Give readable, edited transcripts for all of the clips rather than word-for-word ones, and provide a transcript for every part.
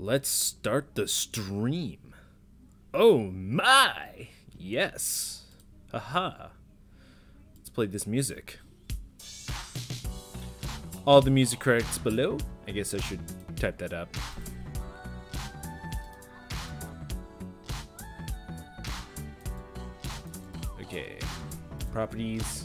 Let's start the stream. Oh my! Yes. Haha. Let's play this music. All the music credits below. I guess I should type that up. Okay. Properties.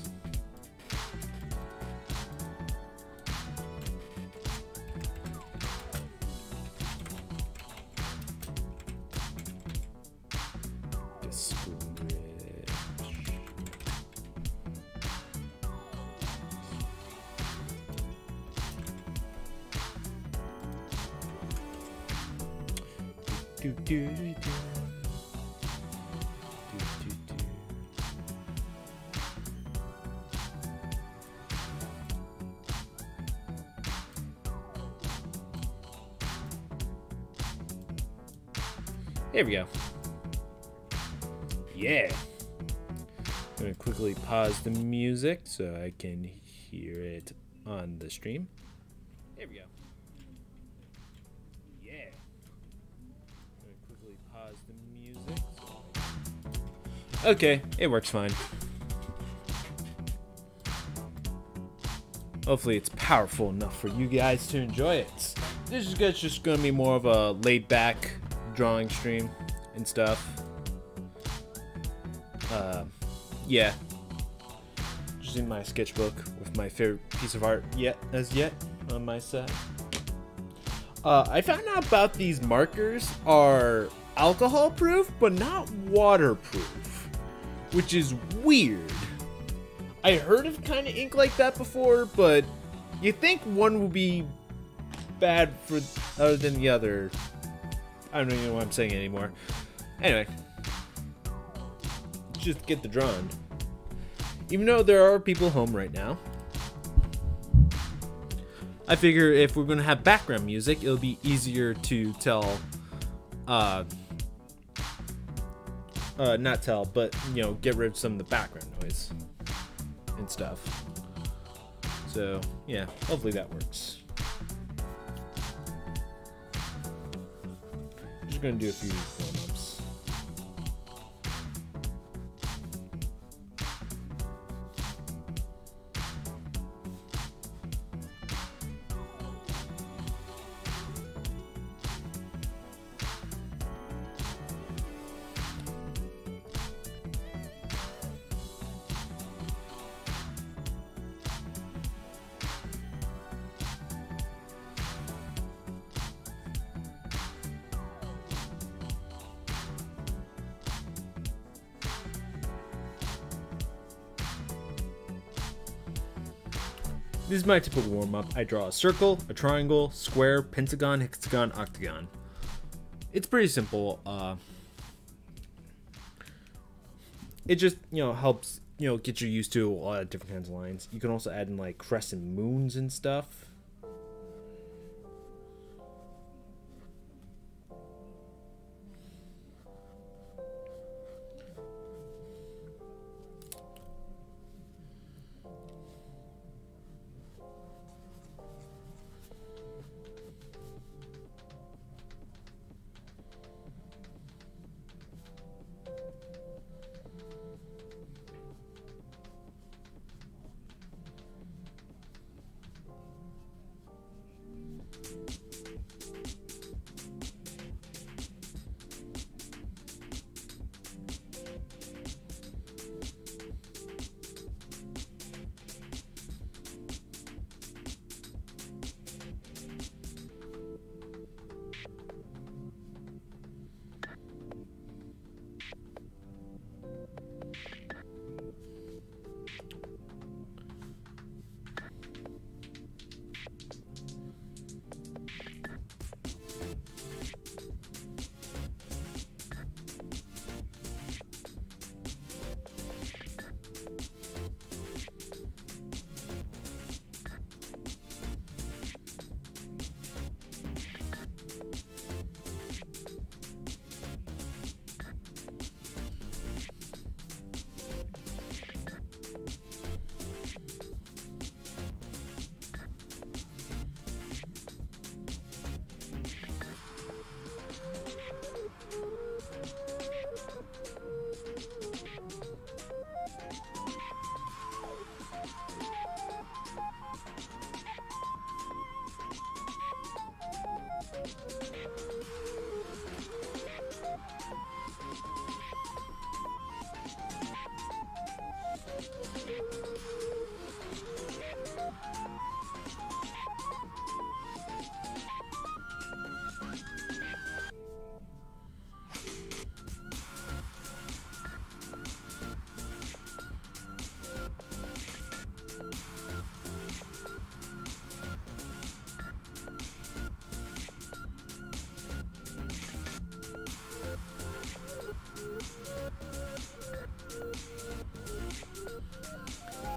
There we go. Yeah. I'm going to quickly pause the music so I can hear it on the stream. There we go. Yeah. I'm going to quickly pause the music. Okay, it works fine. Hopefully it's powerful enough for you guys to enjoy it. This is just going to be more of a laid-back drawing stream and stuff. Yeah. Just in my sketchbook with my favorite piece of art yet on my side. I found out about these markers are alcohol proof but not waterproof, which is weird. I heard of kind of ink like that before, but you think one would be bad for other than the other. I don't even know what I'm saying anymore. Anyway, just get the drawing. Even though there are people home right now, I figure if we're gonna have background music, it'll be easier to tell. Not tell, but you know, get rid of some of the background noise and stuff. So yeah, hopefully that works. Just gonna do a few warm-ups. This is my typical warm-up. I draw a circle, a triangle, square, pentagon, hexagon, octagon. It's pretty simple. It just, helps, get you used to a lot of different kinds of lines. You can also add in like crescent moons and stuff.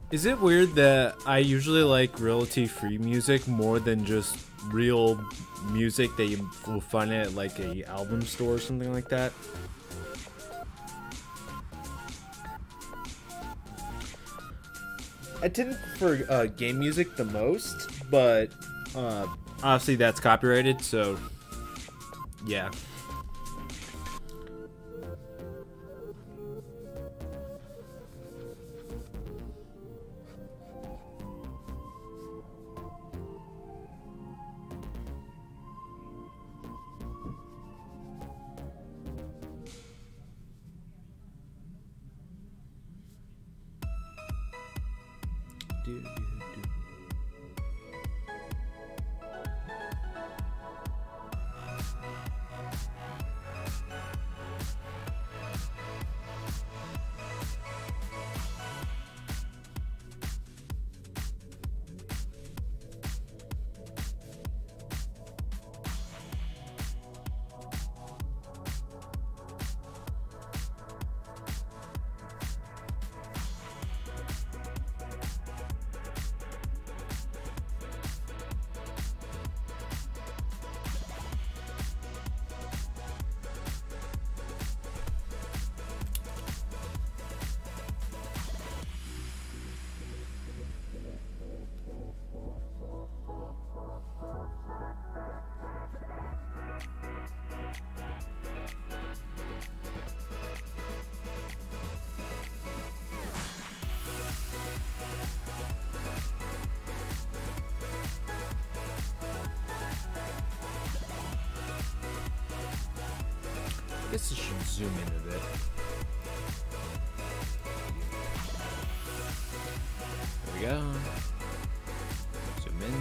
Is it weird that I usually like royalty-free music more than just real music that you will find at like a album store or something like that? I tend to prefer game music the most, but obviously that's copyrighted, so yeah. I guess I should zoom in a bit. There we go. Zoom in.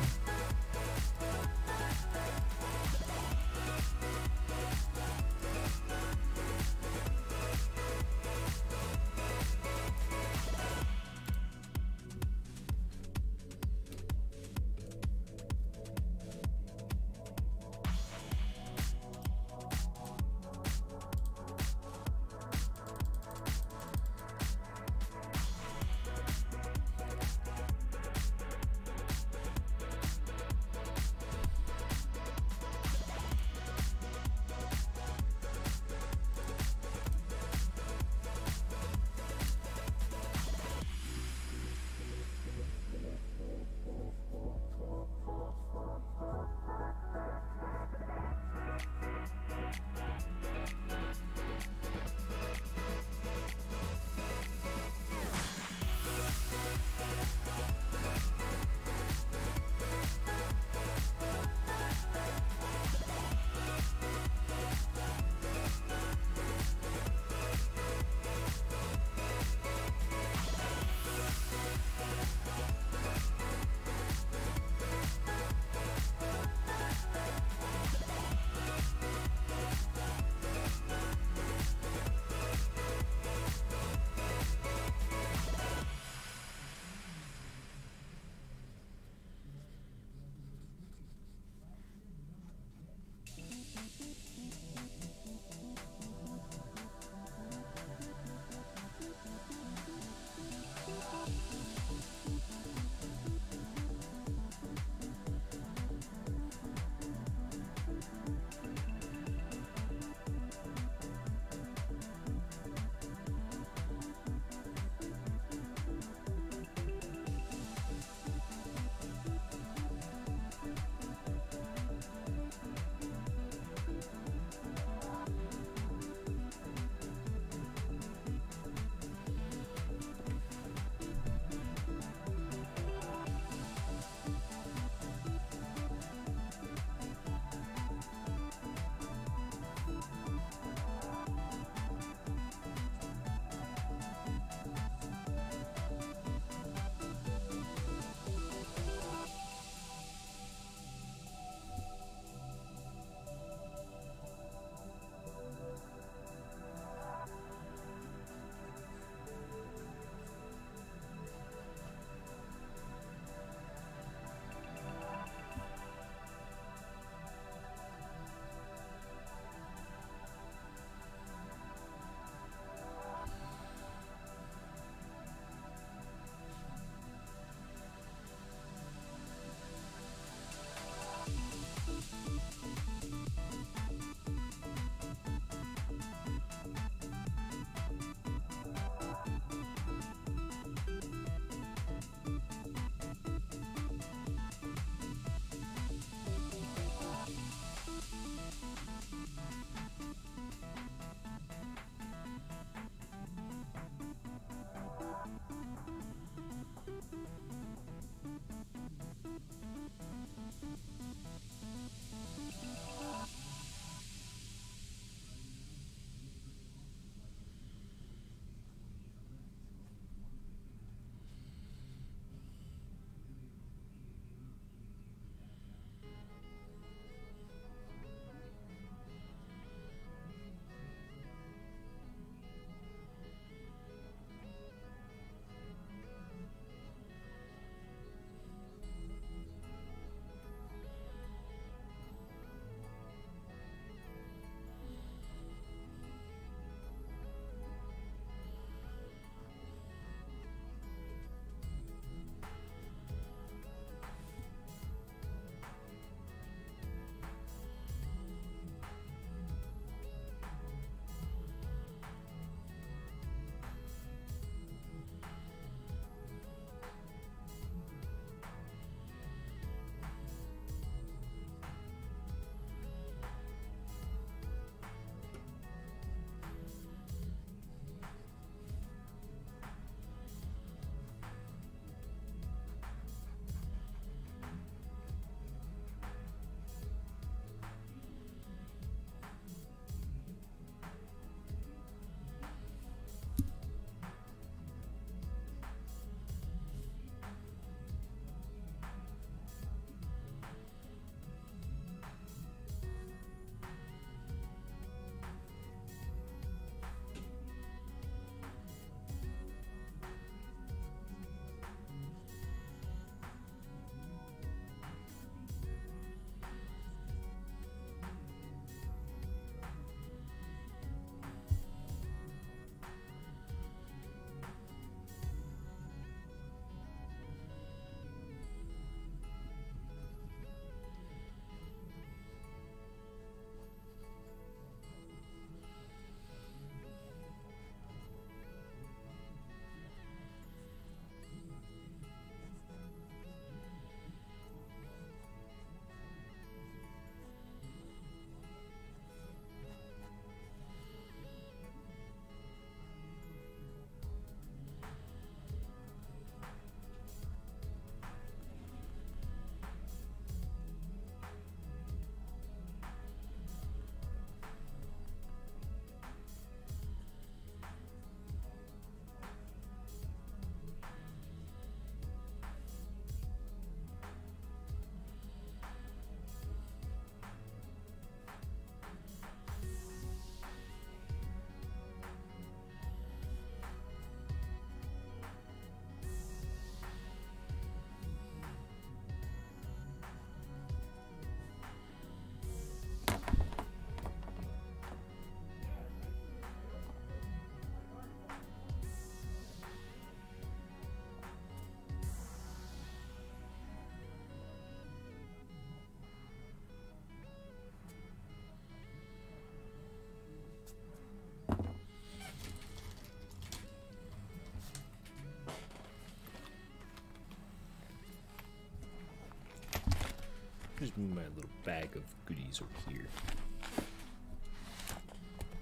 move my little bag of goodies over here.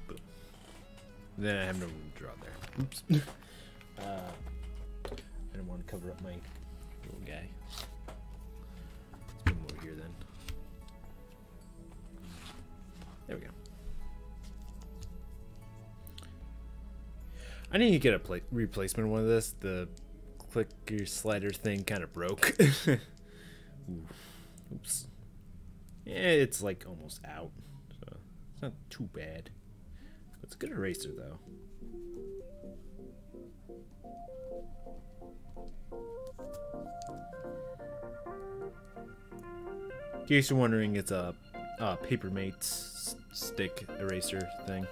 Boom. Then I have no room to draw there. Oops. I don't want to cover up my little guy. Let's move him over here then. There we go. I need to get a replacement one of this. The clicker slider thing kind of broke. Oops. Yeah, it's like almost out, so it's not too bad. It's a good eraser though. In case you're wondering, it's a Papermate's stick eraser thing.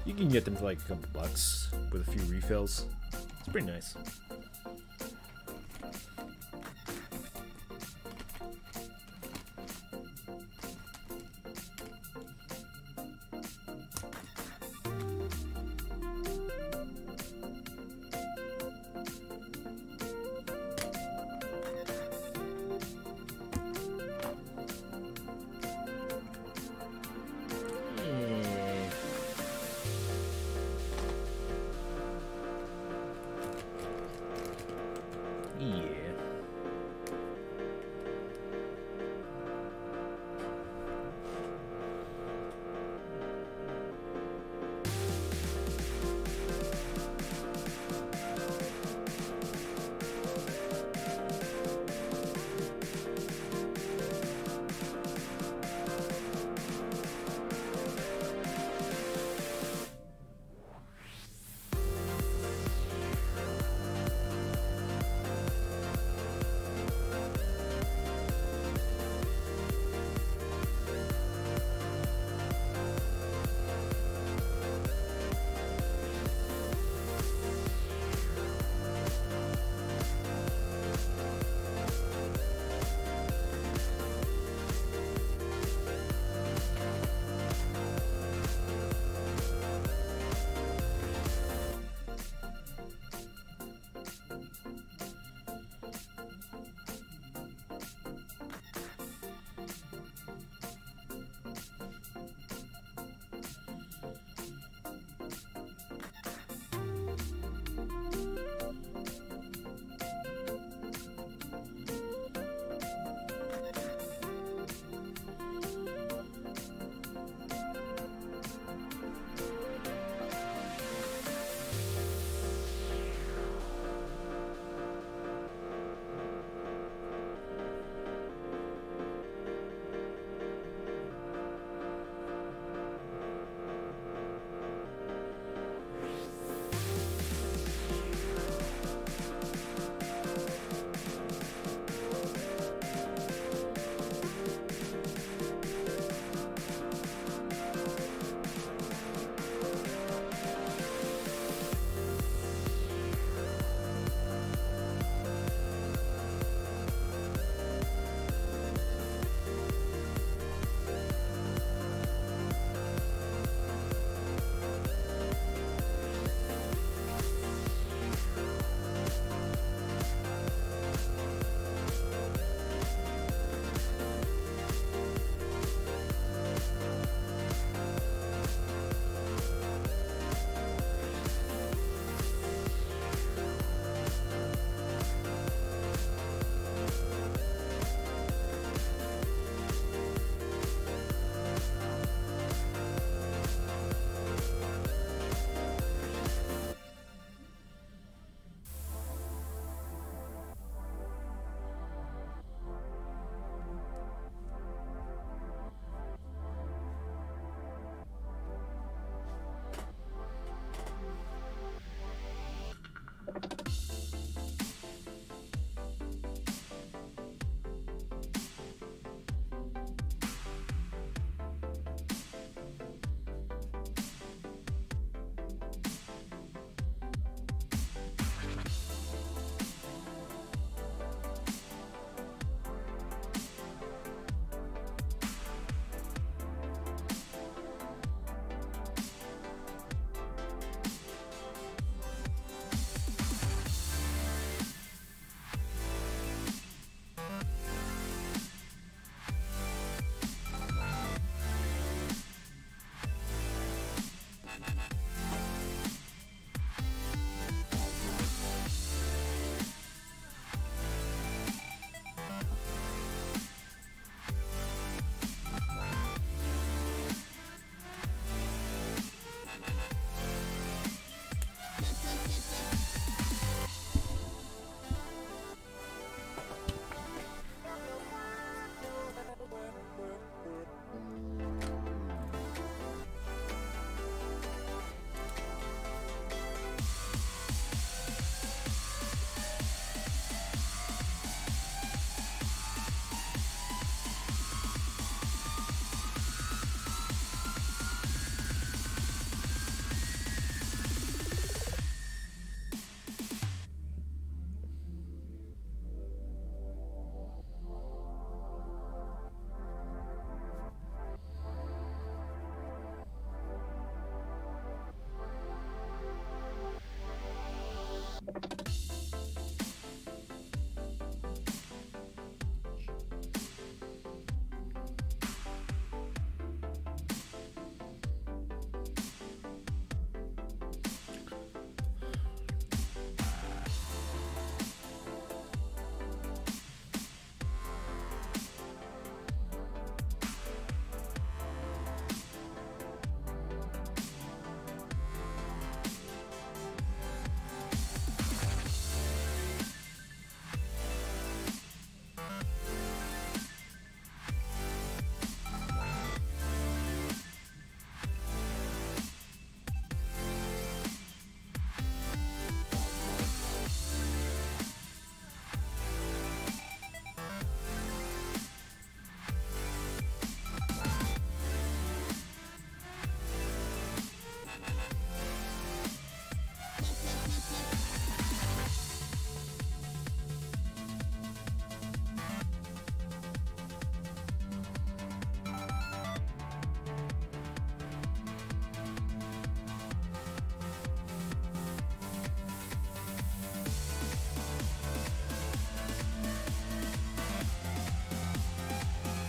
You can get them for like a couple bucks with a few refills. It's pretty nice.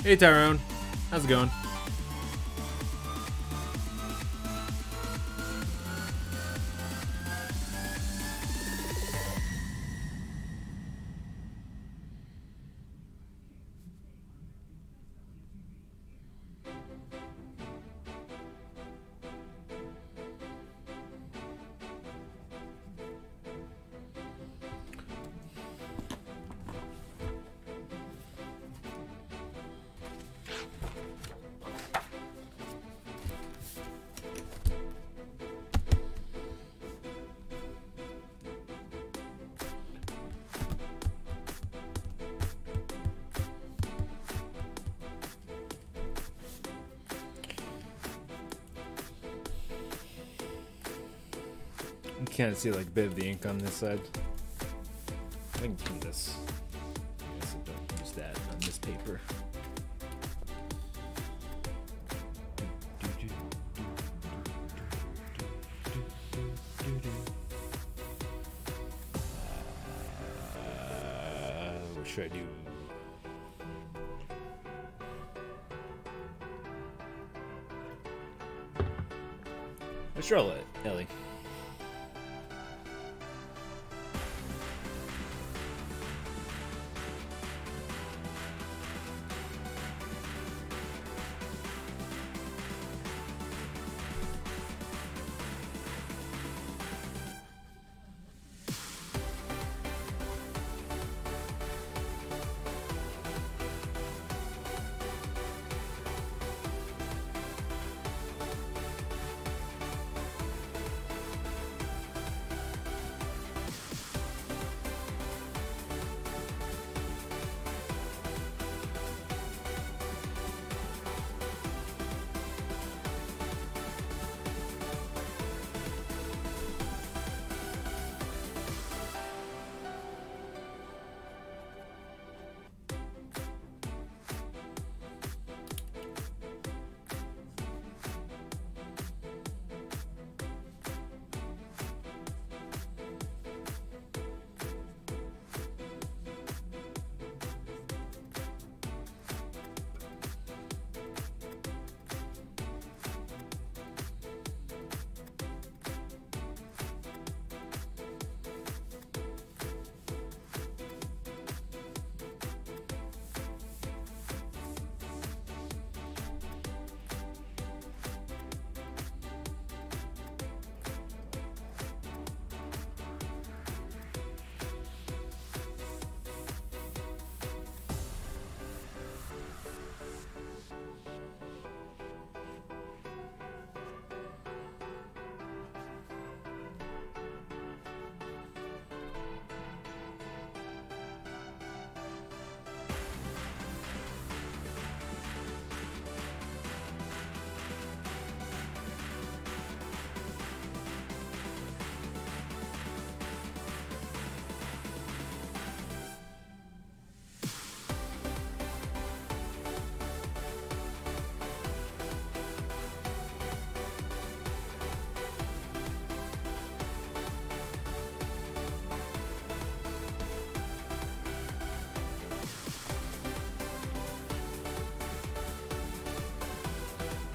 Hey Tyrone, how's it going? You can't see like a bit of the ink on this side. I can do this. I guess I don't use that on this paper. What should I do? Let's roll it, Ellie.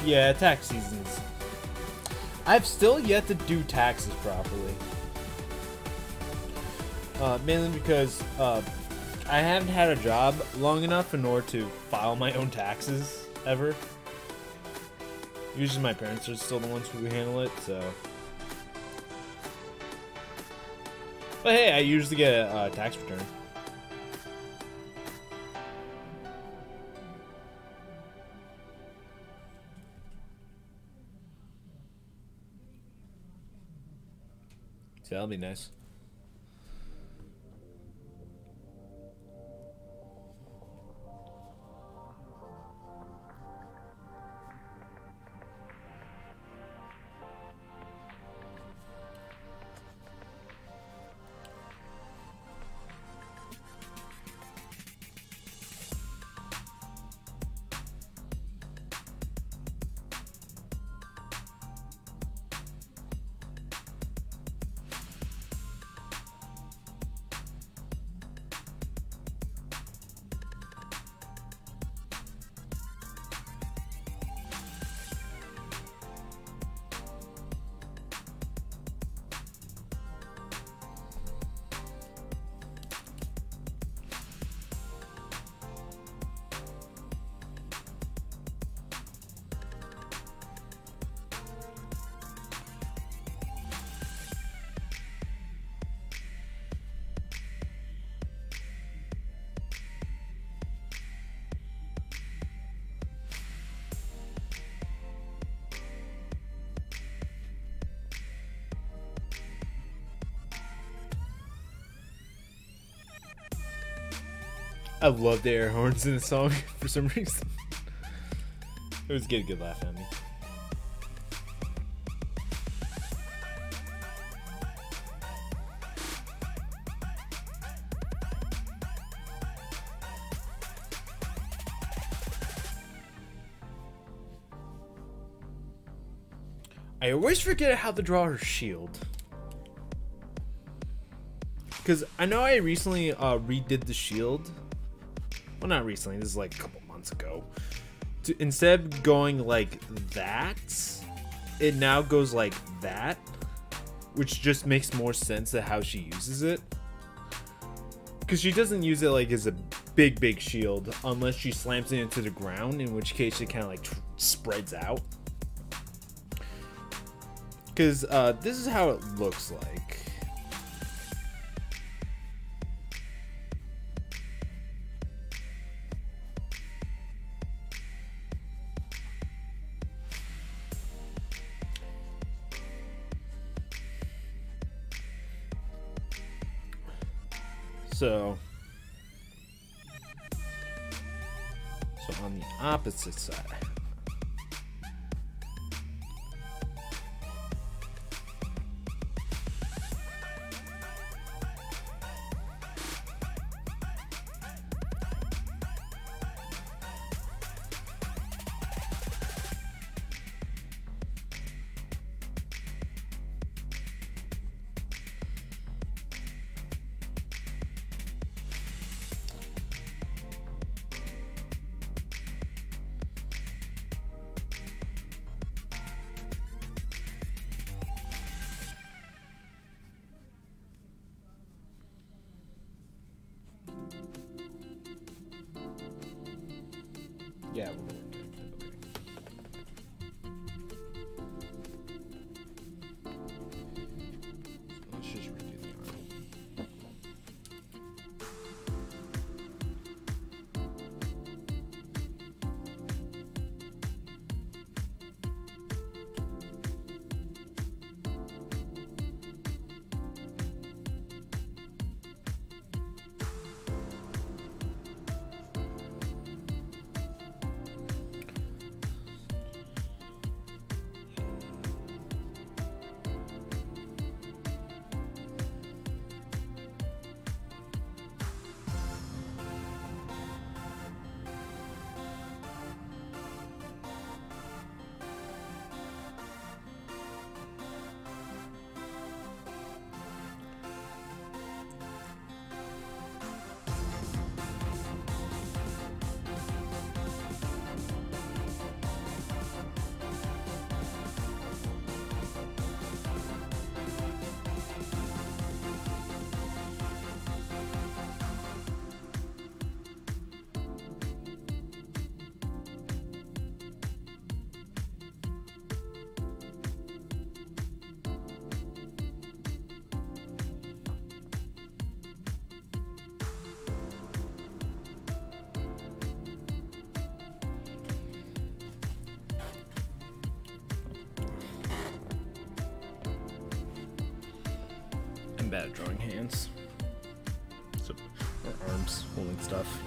Yeah, tax seasons. I've still yet to do taxes properly. Mainly because I haven't had a job long enough in order to file my own taxes ever. Usually my parents are still the ones who handle it, so. But hey, I usually get a tax return. So that'll be nice. I love the air horns in the song for some reason. It was getting a good laugh at me. I always forget how to draw her shield. Because I know I recently redid the shield. Well, not recently. This is like a couple months ago. Instead of going like that, it now goes like that. Which just makes more sense to how she uses it. Because she doesn't use it like as a big shield. Unless she slams it into the ground. In which case it kind of like spreads out. Because this is how it looks like. So on the opposite side. Yeah, we're going to. Okay. Let's just redo the arm. I'm bad at drawing hands. So, or arms holding stuff.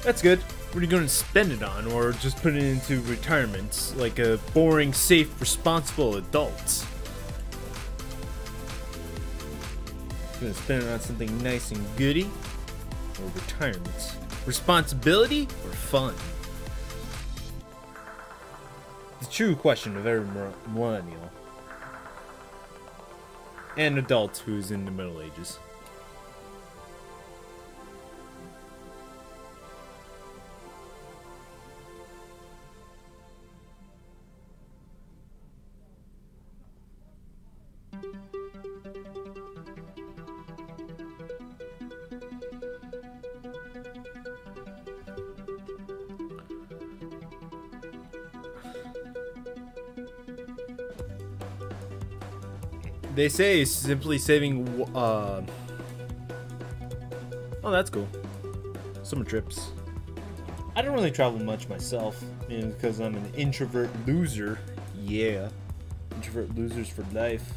That's good. What are you going to spend it on, or just put it into retirement, like a boring, safe, responsible adult? Going to spend it on something nice and goody, or retirement? Responsibility or fun? The true question of every millennial and adult who's in the Middle Ages. They say simply saving, oh, that's cool. Summer trips. I don't really travel much myself, because I'm an introvert loser. Yeah. Introvert losers for life.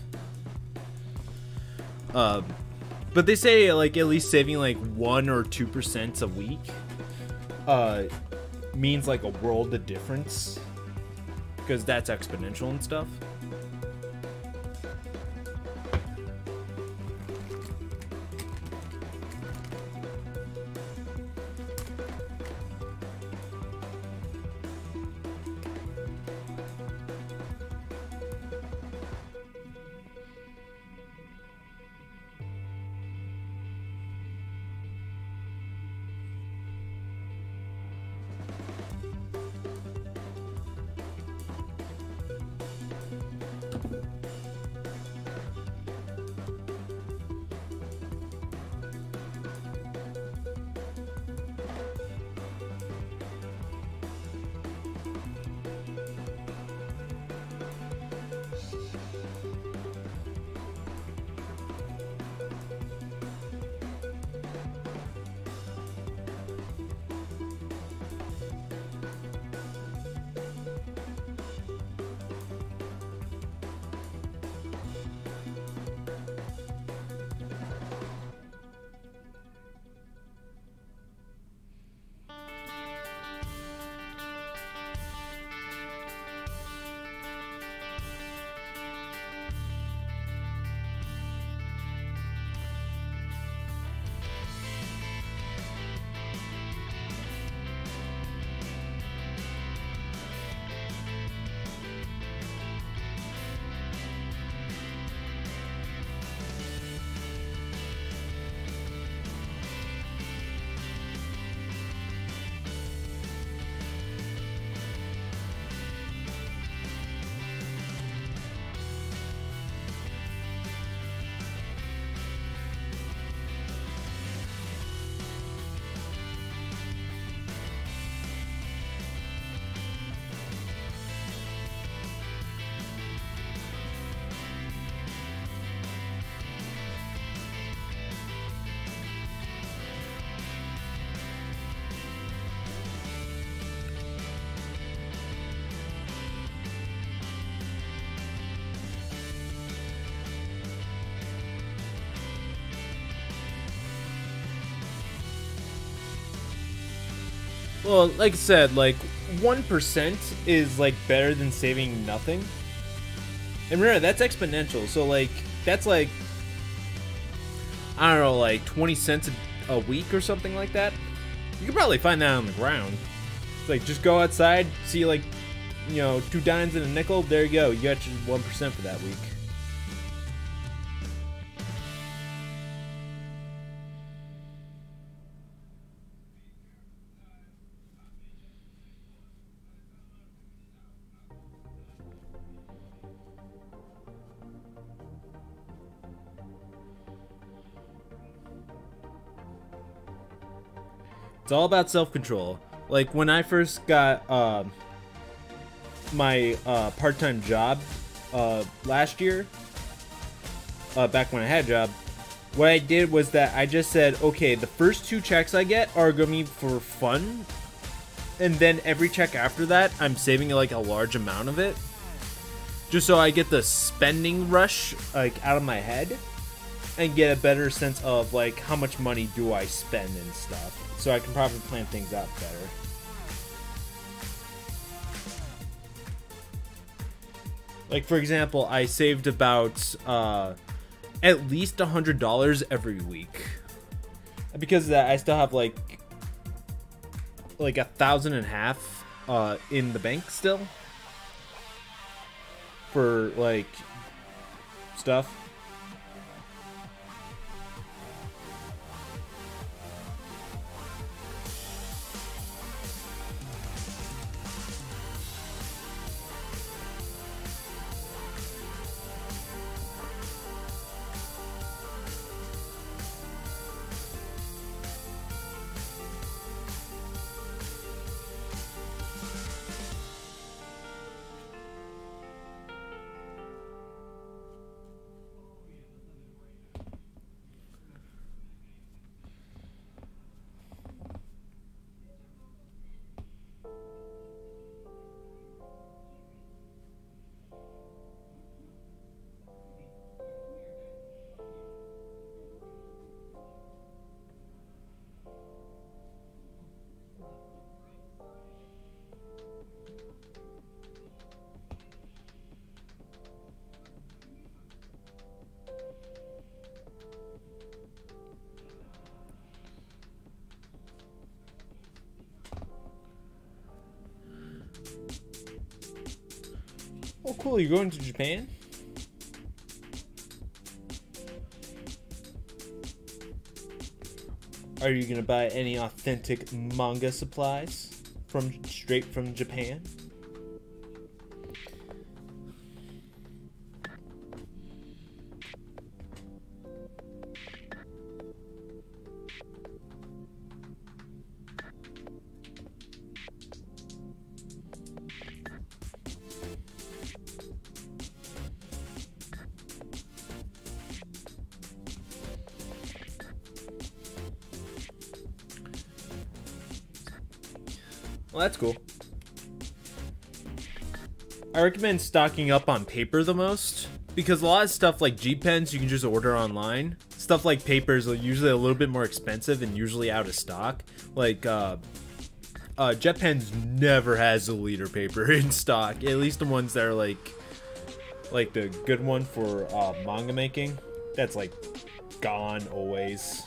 But they say, like, at least saving, like, 1 or 2% a week, means, like, a world of difference. Because that's exponential and stuff. Well, like I said, like 1% is like better than saving nothing. And remember, that's exponential. So like that's like, I don't know, like 20 cents a week or something like that. You could probably find that on the ground. It's like just go outside, see like, you know, 2 dimes and a nickel. There you go. You got your 1% for that week. It's all about self-control. Like when I first got my part-time job last year, back when I had a job, what I did was that I just said, okay, the first 2 checks I get are going to be for fun, and then every check after that, I'm saving like a large amount of it, just so I get the spending rush like out of my head. and get a better sense of like how much money do I spend and stuff, so I can probably plan things out better. Like for example, I saved about at least $100 every week. Because of that, I still have like $1,500 in the bank still for like stuff. Oh, cool. You're going to Japan? Are you going to buy any authentic manga supplies straight from Japan? Well, that's cool. I recommend stocking up on paper the most, because a lot of stuff like G pens you can just order online. Stuff like papers are usually a little bit more expensive and usually out of stock. Like Jet Pens never has a liter paper in stock. At least the ones that are like the good one for manga making. That's like gone always.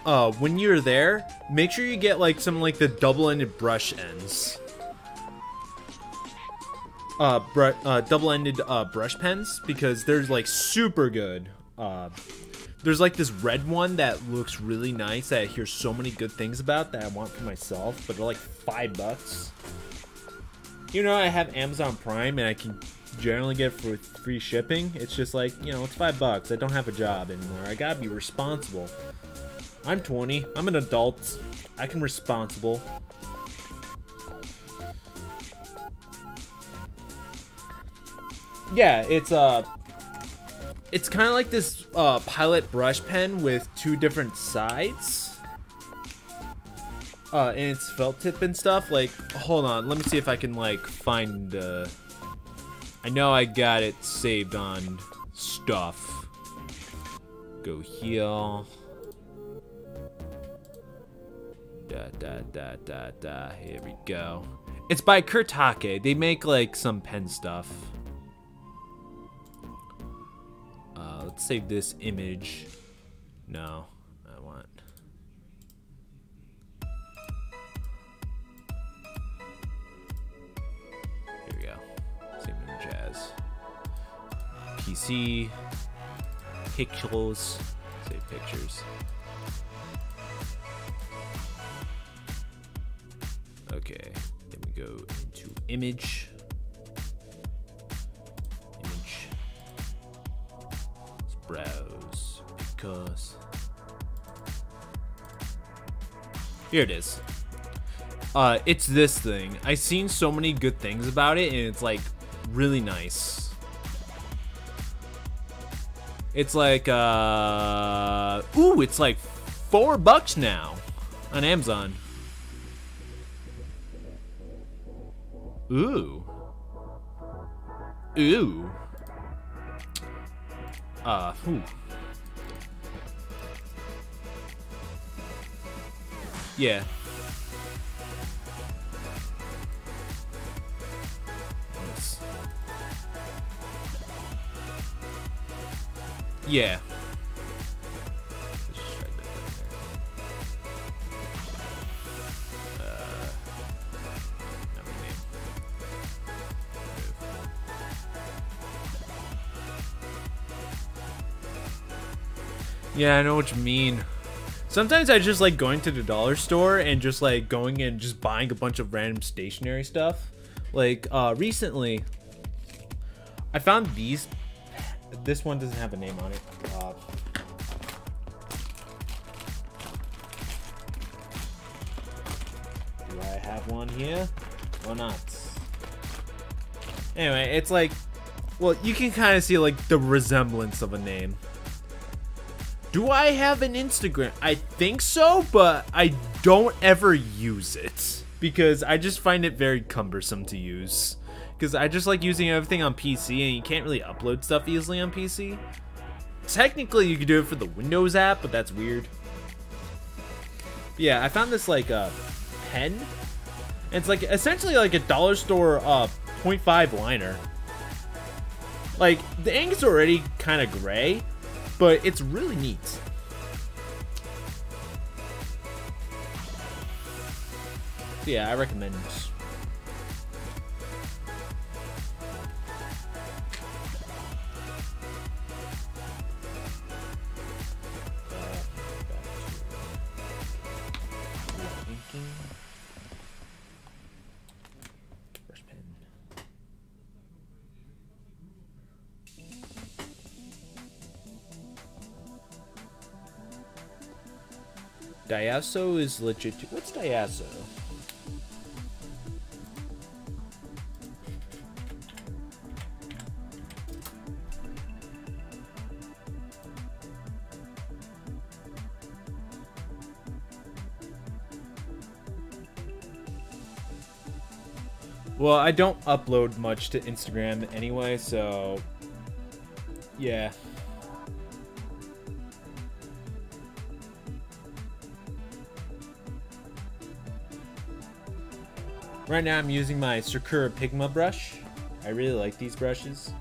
Oh, when you're there, make sure you get like some like the double-ended brush ends. Double-ended brush pens, because they're like super good. There's like this red one that looks really nice that I hear so many good things about that I want for myself, but they're like $5. You know, I have Amazon Prime and I can generally get it for free shipping. It's just like, you know, it's $5. I don't have a job anymore. I gotta be responsible. I'm 20. I'm an adult. I can responsible. Yeah, it's kind of like this Pilot brush pen with two different sides. And it's felt tip and stuff. Like, hold on, let me see if I can like find. I know I got it saved on stuff. Go here. Here we go. It's by Kurtake. They make like some pen stuff. Let's save this image. No, I want. Here we go. Same image as PC. Pictures. Save pictures. Okay, then we go into image. Let's browse because here it is. It's this thing. I've seen so many good things about it, and it's like really nice. It's like ooh, it's like $4 now on Amazon. Ooh. Ooh. Yeah. Nice. Yeah. Let's just try that there. Not my name. Yeah, I know what you mean. Sometimes I just like going to the dollar store and just like going and just buying a bunch of random stationery stuff. Like recently, I found these. This one doesn't have a name on it. Do I have one here or not? Anyway, it's like, well, you can kind of see like the resemblance of a name. Do I have an Instagram? I think so, but I don't ever use it because I just find it very cumbersome to use. Because I just like using everything on PC and you can't really upload stuff easily on PC. Technically, you could do it for the Windows app, but that's weird. But yeah, I found this like pen. And it's like essentially like a dollar store 0.5 liner. Like the ink's already kind of gray, but it's really neat. So yeah, I recommend it. Diaso is legit. What's Diaso? Well, I don't upload much to Instagram anyway, so yeah. Right now I'm using my Sakura Pigma brush. I really like these brushes.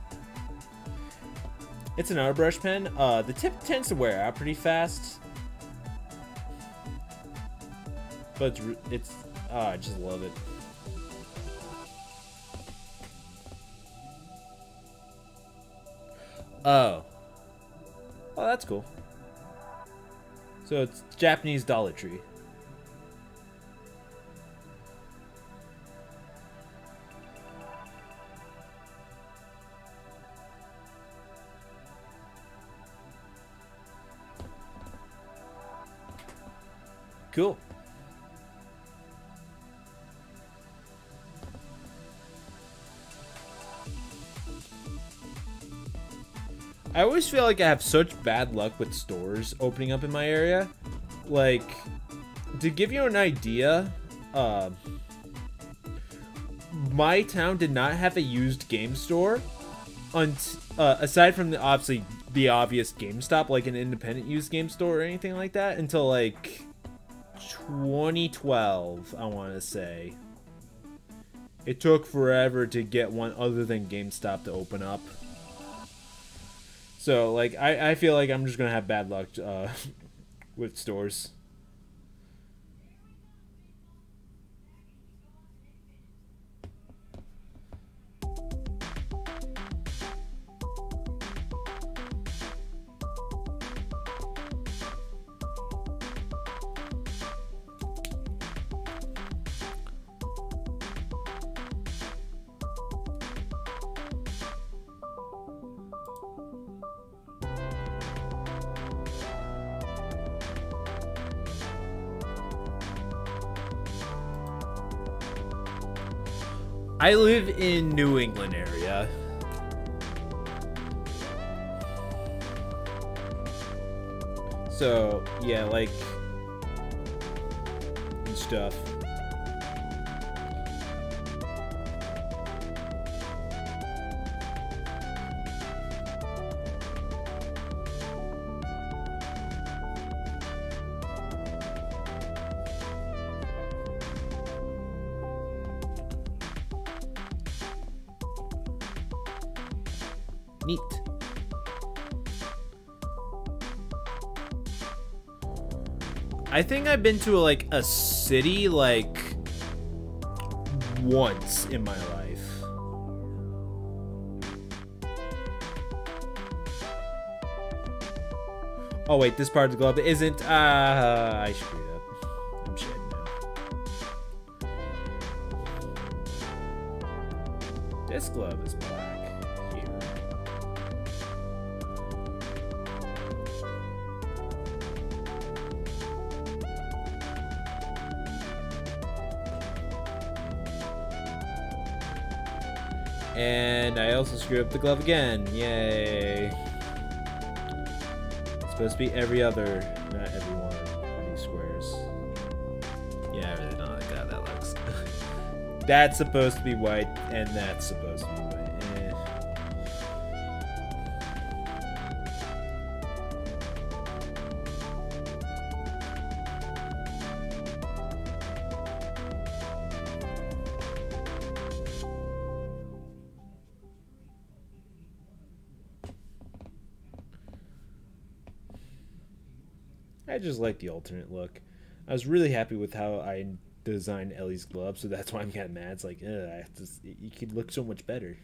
It's an airbrush pen. The tip tends to wear out pretty fast. But I just love it. Oh, that's cool. So it's Japanese Dollar Tree. Cool. I always feel like I have such bad luck with stores opening up in my area. Like, to give you an idea, my town did not have a used game store, aside from the obvious GameStop, like an independent used game store or anything like that, until like 2012, I want to say. It took forever to get one other than GameStop to open up. So, like, I feel like I'm just gonna have bad luck with stores. I live in New England area. So, yeah, like, stuff. Neat. I think I've been to like a city like once in my life. Oh wait, this part of the glove isn't. I screwed up. I'm shedding now. This glove is black. Here. And I also screwed up the glove again. Yay. It's supposed to be every other, not every one of these squares. Yeah, I really don't like how that looks. That's supposed to be white, and that's supposed to be white. I just like the alternate look. I was really happy with how I designed Ellie's glove, so that's why I'm kind of mad. It's like, you could look so much better.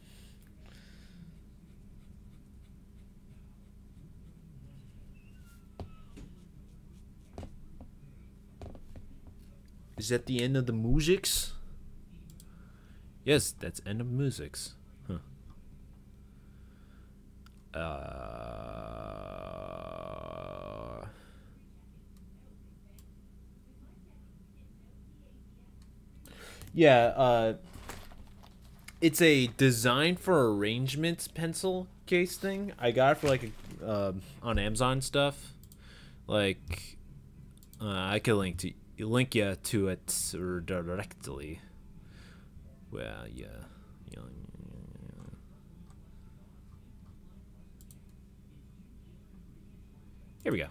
Is that the end of the musics? Yes, that's end of musics. Huh. Yeah, it's a design for arrangements pencil case thing. I got it for like on Amazon stuff. Like, I could link you to it directly. Well, yeah. Here we go.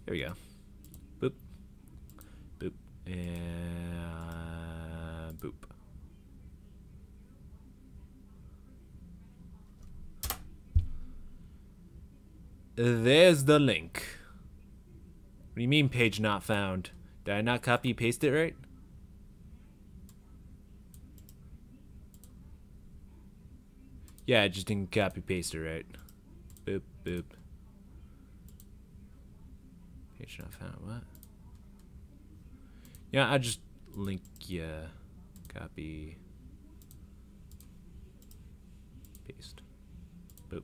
There we go. Boop. Boop. And boop. There's the link. What do you mean page not found? Did I not copy paste it right? Yeah, I just didn't copy paste it right. Boop, boop. Page not found, what? Yeah, I just link, yeah. Copy. Paste. Boop.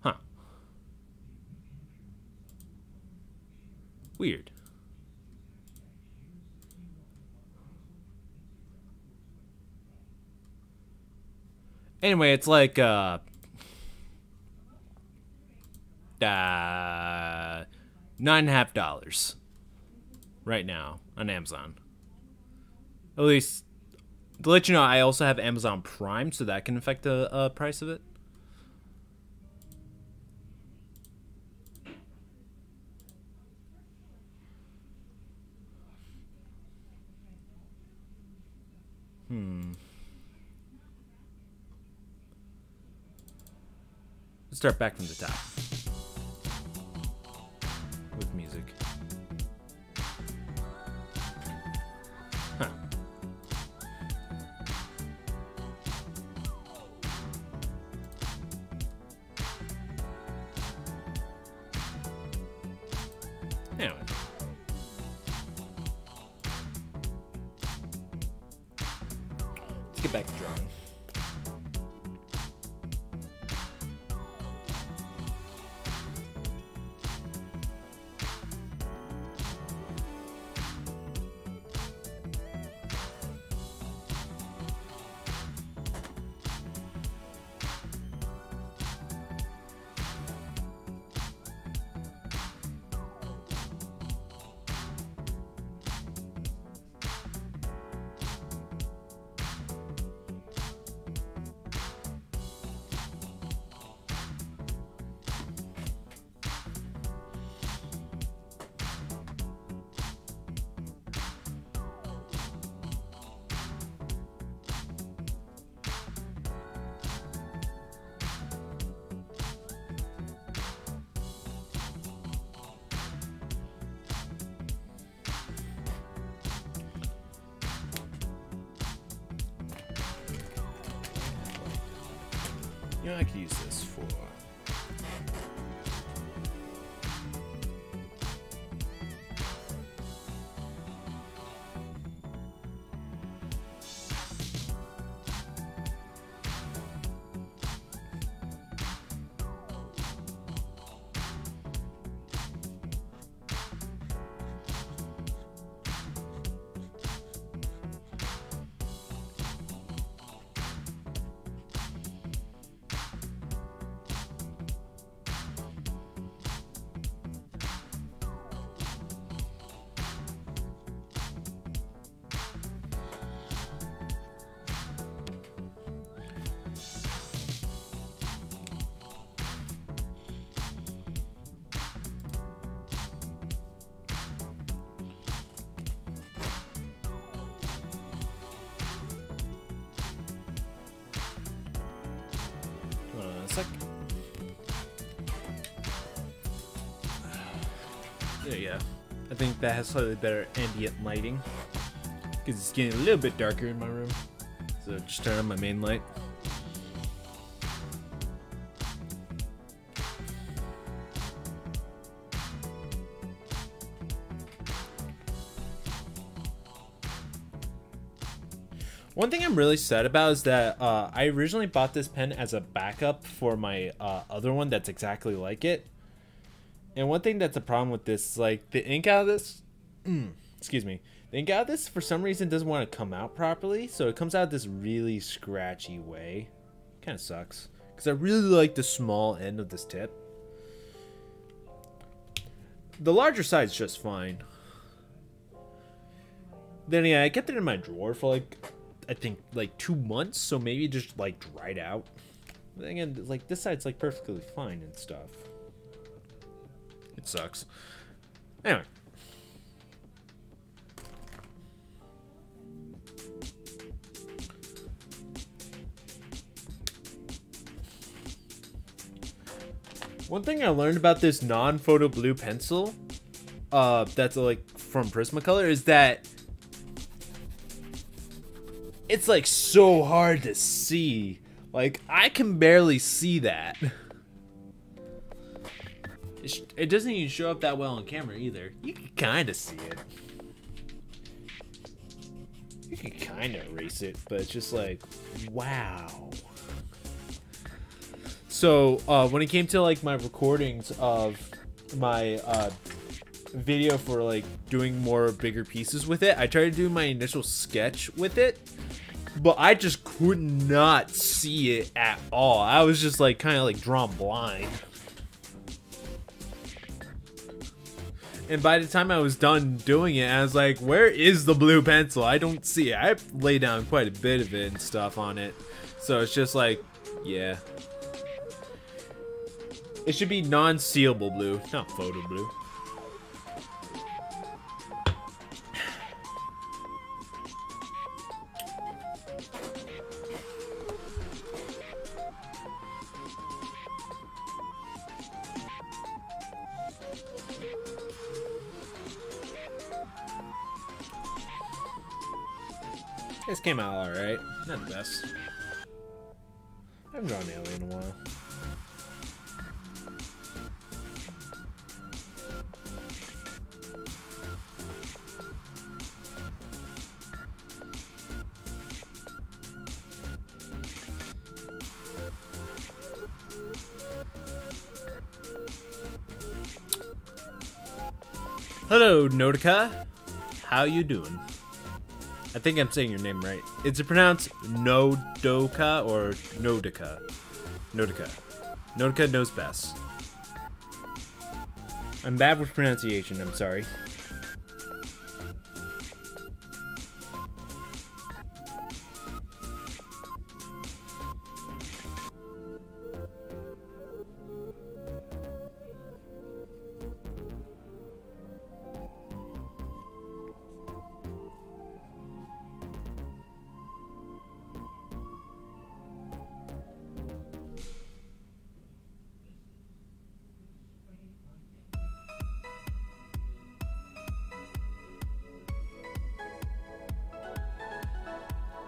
Huh. Weird. Anyway, it's like $9.50 right now on Amazon. At least to let you know, I also have Amazon Prime, so that can affect the price of it. Let's start back from the top with music. Huh. Anyway. back to drawing. You know, I could use this for... There you go. I think that has slightly better ambient lighting because it's getting a little bit darker in my room. So just turn on my main light. One thing I'm really sad about is that I originally bought this pen as a backup for my other one that's exactly like it. And one thing that's a problem with this is like the ink out of this, excuse me, the ink out of this for some reason doesn't want to come out properly. So it comes out this really scratchy way. Kind of sucks because I really like the small end of this tip. The larger side's just fine. Then yeah, I kept it in my drawer for like, I think like 2 months. So maybe it just like dried out. But again, like this side's like perfectly fine and stuff. It sucks. Anyway. One thing I learned about this non-photo blue pencil, that's like from Prismacolor, is that it's like so hard to see. Like I can barely see that. It doesn't even show up that well on camera either. You can kind of see it. You can kind of erase it, but it's just like, wow. So when it came to like my recordings of my video for like doing more bigger pieces with it, I tried to do my initial sketch with it, but I just could not see it at all. I was just like kind of like drawn blind. And by the time I was done doing it, I was like, where is the blue pencil? I don't see it. I laid down quite a bit of it and stuff on it. So it's just like, yeah. It should be non-sealable blue, not photo blue. This came out alright. Not the best. I haven't drawn an alien in a while. Hello, Nodoka. How you doing? I think I'm saying your name right. Is it pronounced Nodoka or Nodoka? Nodoka. Nodoka knows best. I'm bad with pronunciation, I'm sorry.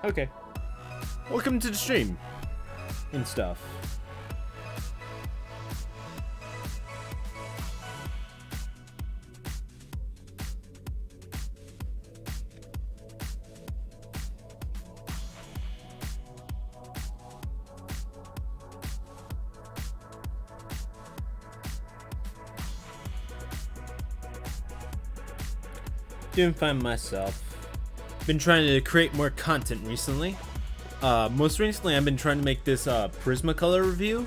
Okay. Welcome to the stream. And stuff. Doing fine myself. Been trying to create more content recently. Most recently I've been trying to make this Prismacolor review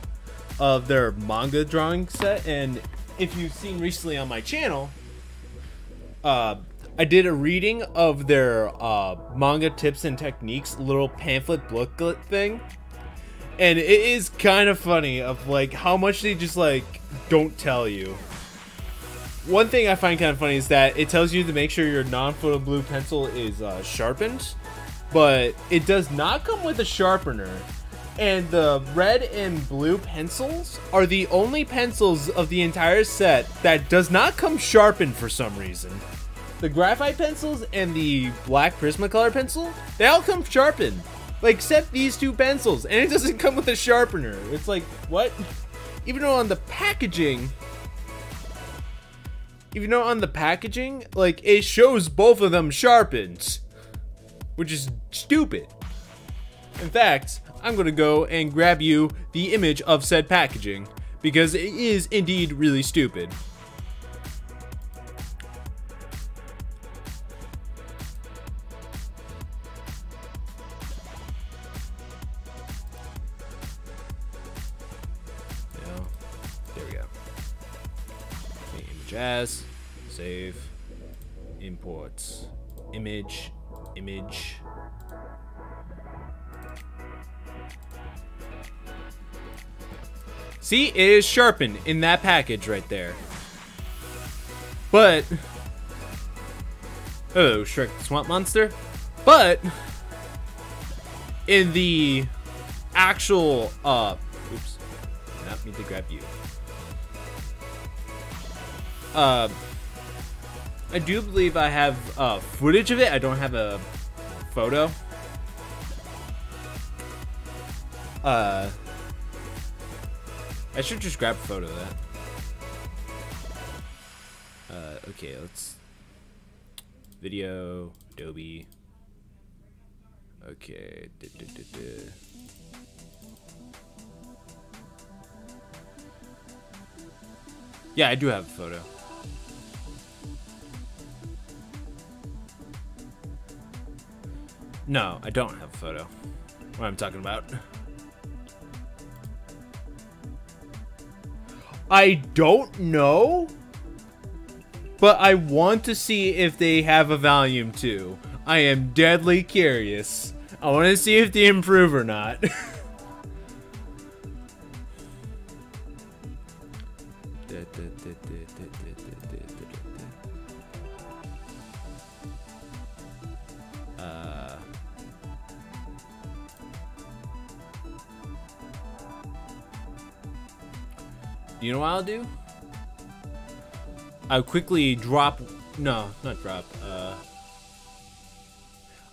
of their manga drawing set, and if you've seen recently on my channel, I did a reading of their manga tips and techniques little pamphlet booklet thing, and it is kind of funny of like how much they just like don't tell you. One thing I find kind of funny is that it tells you to make sure your non-photo blue pencil is sharpened, but it does not come with a sharpener. And the red and blue pencils are the only pencils of the entire set that does not come sharpened for some reason. The graphite pencils and the black Prismacolor pencil, they all come sharpened. Like, except these two pencils, and it doesn't come with a sharpener. It's like, what? Even though on the packaging, like, it shows both of them sharpened, which is stupid. In fact, I'm gonna go and grab you the image of said packaging, because it is indeed really stupid. There we go. Image as, save, import, image. See, it is sharpened in that package right there. But, oh, Shrek the Swamp Monster. But, in the actual, oops, did not mean to grab you. I do believe I have footage of it. I don't have a photo. I should just grab a photo of that. Okay, let's video, Adobe. Okay. Yeah, I do have a photo. No, I don't have a photo. What I'm talking about. I don't know, but I want to see if they have a volume 2. I am deadly curious. I want to see if they improve or not. You know what I'll do? I'll quickly drop, no, not drop,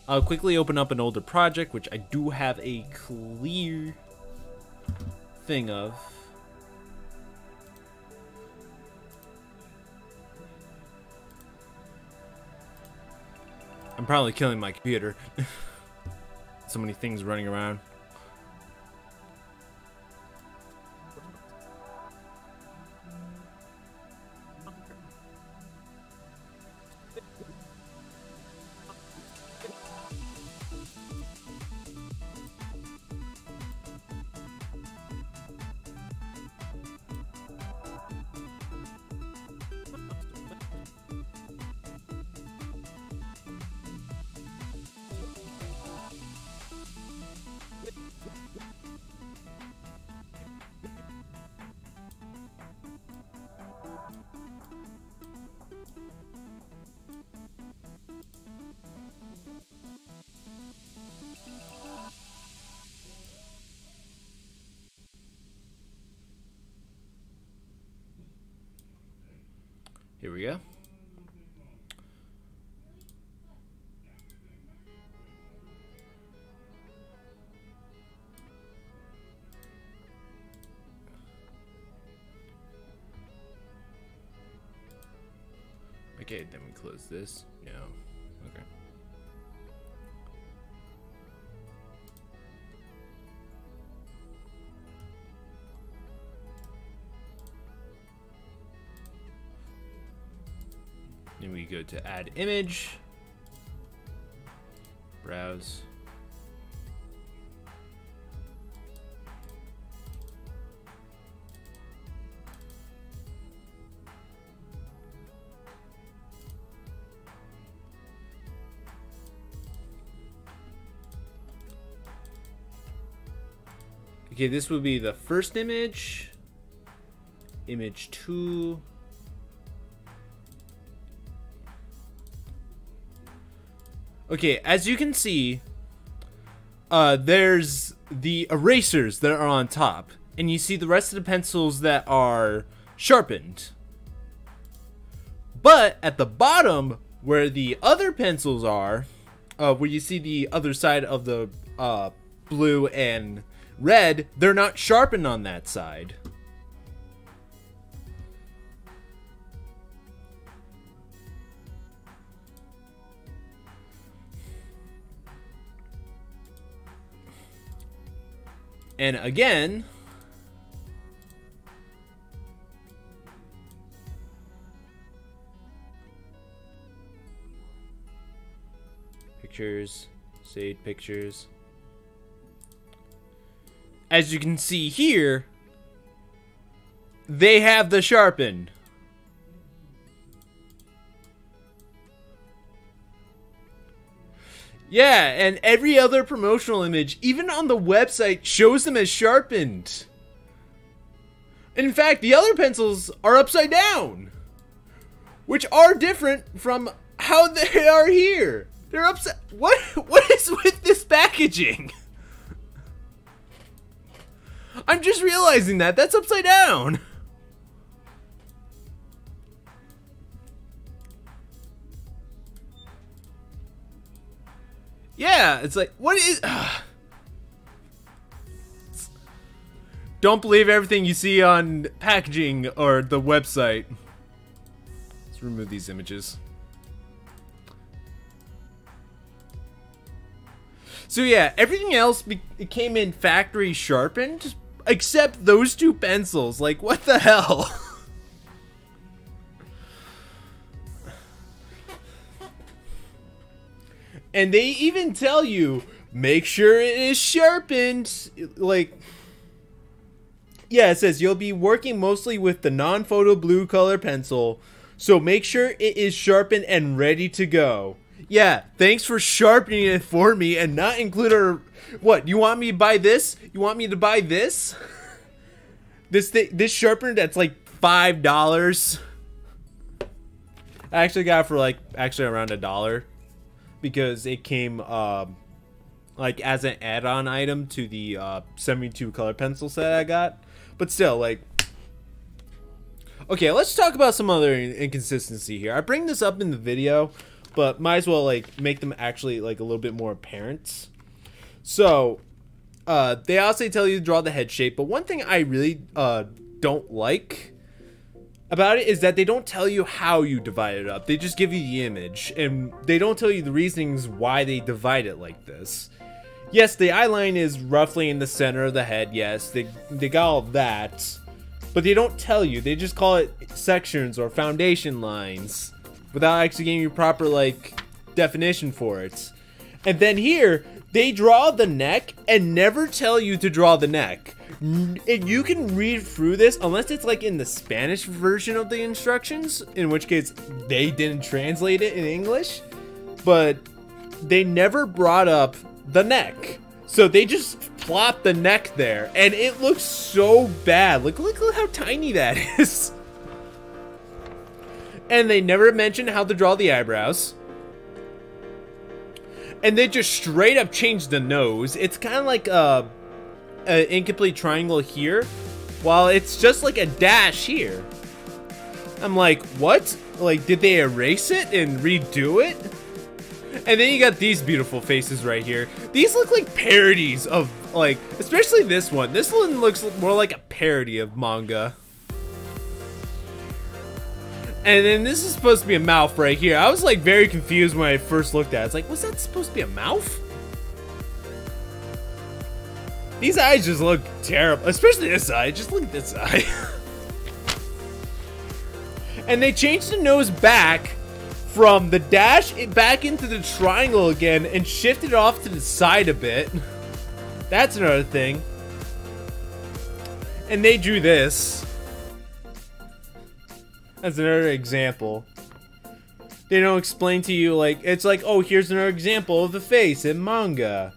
I'll quickly open up an older project, which I do have a clear thing of. I'm probably killing my computer. So many things running around. Here we go. Okay, then we close this. No. Okay. Then we go to add image. Browse. Okay, this would be the first image. Image 2. Okay, as you can see, there's the erasers that are on top. And you see the rest of the pencils that are sharpened. But at the bottom, where the other pencils are, where you see the other side of the blue and red, they're not sharpened on that side. And again, pictures, save pictures. As you can see here, they have the sharpen. Yeah, and every other promotional image, even on the website, shows them as sharpened. In fact, the other pencils are upside down, which are different from how they are here. They're upside. What is with this packaging? I'm just realizing that that's upside down. Yeah, it's like, what is... Don't believe everything you see on packaging or the website. Let's remove these images. So yeah, everything else it came in factory sharpened, except those two pencils. Like, what the hell? And they even tell you, make sure it is sharpened. Like, yeah, it says you'll be working mostly with the non-photo blue color pencil, so make sure it is sharpened and ready to go. Yeah, thanks for sharpening it for me and not include our... What, you want me to buy this? You want me to buy this? This sharpener that's like $5. I actually got it for like, actually around $1. Because it came like as an add-on item to the 72 color pencil set I got. But still, like, okay, let's talk about some other inconsistency here. I bring this up in the video, but might as well like make them actually like a little bit more apparent. So they also tell you to draw the head shape, but one thing I really don't like about it is that they don't tell you how you divide it up. They just give you the image, and they don't tell you the reasonings why they divide it like this. Yes, the eye line is roughly in the center of the head. Yes, they got all that, but they don't tell you. They just call it sections or foundation lines without actually giving you proper like definition for it. And then here they draw the neck and never tell you to draw the neck. And you can read through this unless it's like in the Spanish version of the instructions, in which case they didn't translate it in English, but they never brought up the neck. So they just plopped the neck there and it looks so bad. Look how tiny that is. And they never mention how to draw the eyebrows. And they just straight up changed the nose. It's kind of like an incomplete triangle here, while it's just like a dash here. I'm like, what? Like, did they erase it and redo it? And then you got these beautiful faces right here. These look like parodies of, like, especially this one. This one looks more like a parody of manga. And then this is supposed to be a mouth right here. I was like very confused when I first looked at it. It's like, was that supposed to be a mouth? These eyes just look terrible, especially this eye. Just look at this eye. And they changed the nose back from the dash back into the triangle again and shifted it off to the side a bit. That's another thing. And they drew this. That's another example. They don't explain to you, like, it's like, oh, here's another example of the face in manga.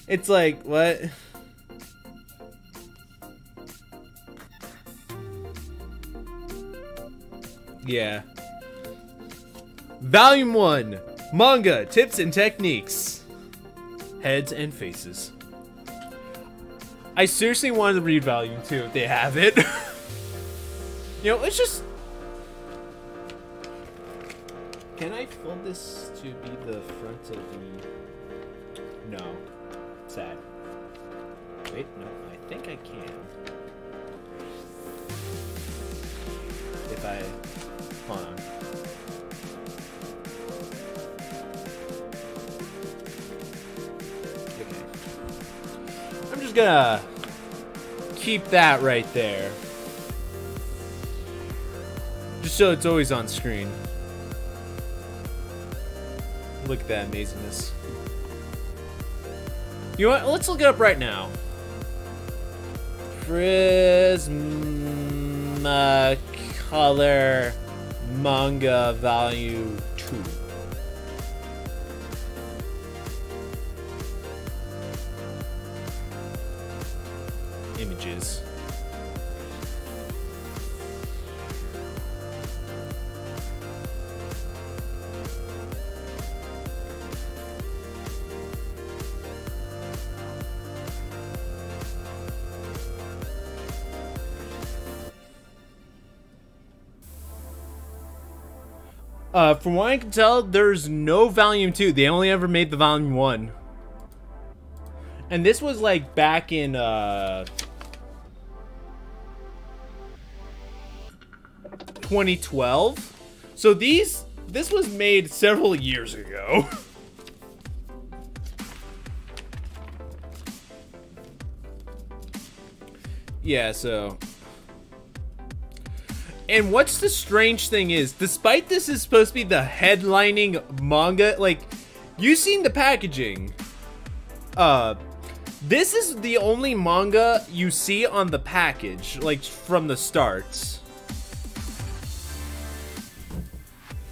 It's like, what? Yeah. Volume 1. Manga, Tips and Techniques. Heads and Faces. I seriously wanted to read Volume 2 if they have it. You know, let's just... Can I fold this to be the front of the... No. Sad. Wait, no, I think I can. If I... Hold on. Okay. I'm just gonna keep that right there. Just so it's always on screen. Look at that amazingness. You know what? Let's look it up right now. Prismacolor Manga Volume 2. Images. From what I can tell, there's no Volume 2. They only ever made the Volume 1. And this was like back in 2012. So this was made several years ago. Yeah, so... And what's the strange thing is, despite this is supposed to be the headlining manga, like, you've seen the packaging. This is the only manga you see on the package, like, from the start.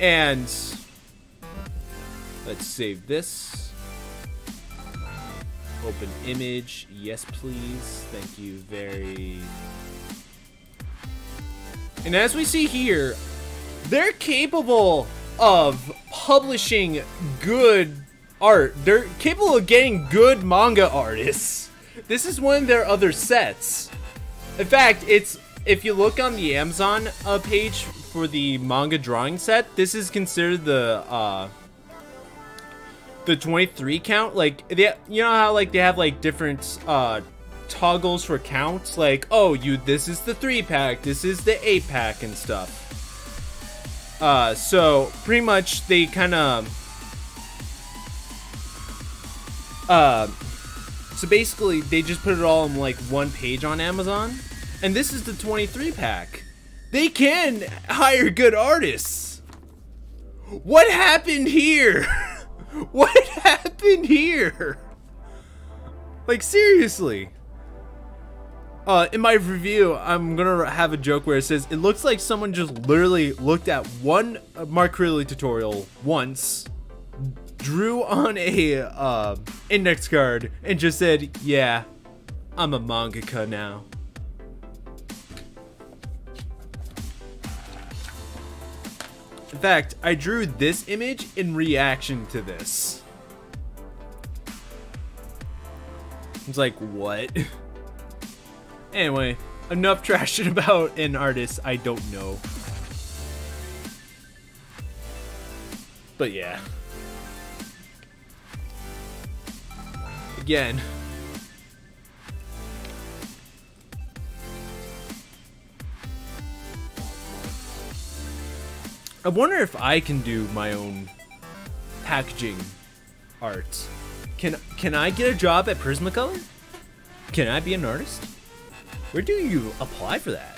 And let's save this. Open image. Yes, please. Thank you very... And as we see here, they're capable of publishing good art. They're capable of getting good manga artists. This is one of their other sets. In fact, it's, if you look on the Amazon page for the manga drawing set, this is considered the 23 count. Like, they, you know how like they have like different toggles for counts, like, oh, this is the 3-pack, this is the 8-pack and stuff. So pretty much they kind of so basically they just put it all on like one page on Amazon, and this is the 23-pack. They can hire good artists. What happened here? What happened here? Like, seriously. In my review, I'm gonna have a joke where it says, it looks like someone just literally looked at one Mark Creeley tutorial once, drew on a index card, and just said, yeah, I'm a mangaka now. In fact, I drew this image in reaction to this. It's like, what? Anyway, enough trashing about an artist I don't know. But yeah. Again. I wonder if I can do my own packaging art. Can I get a job at Prismacolor? Can I be an artist? Where do you apply for that?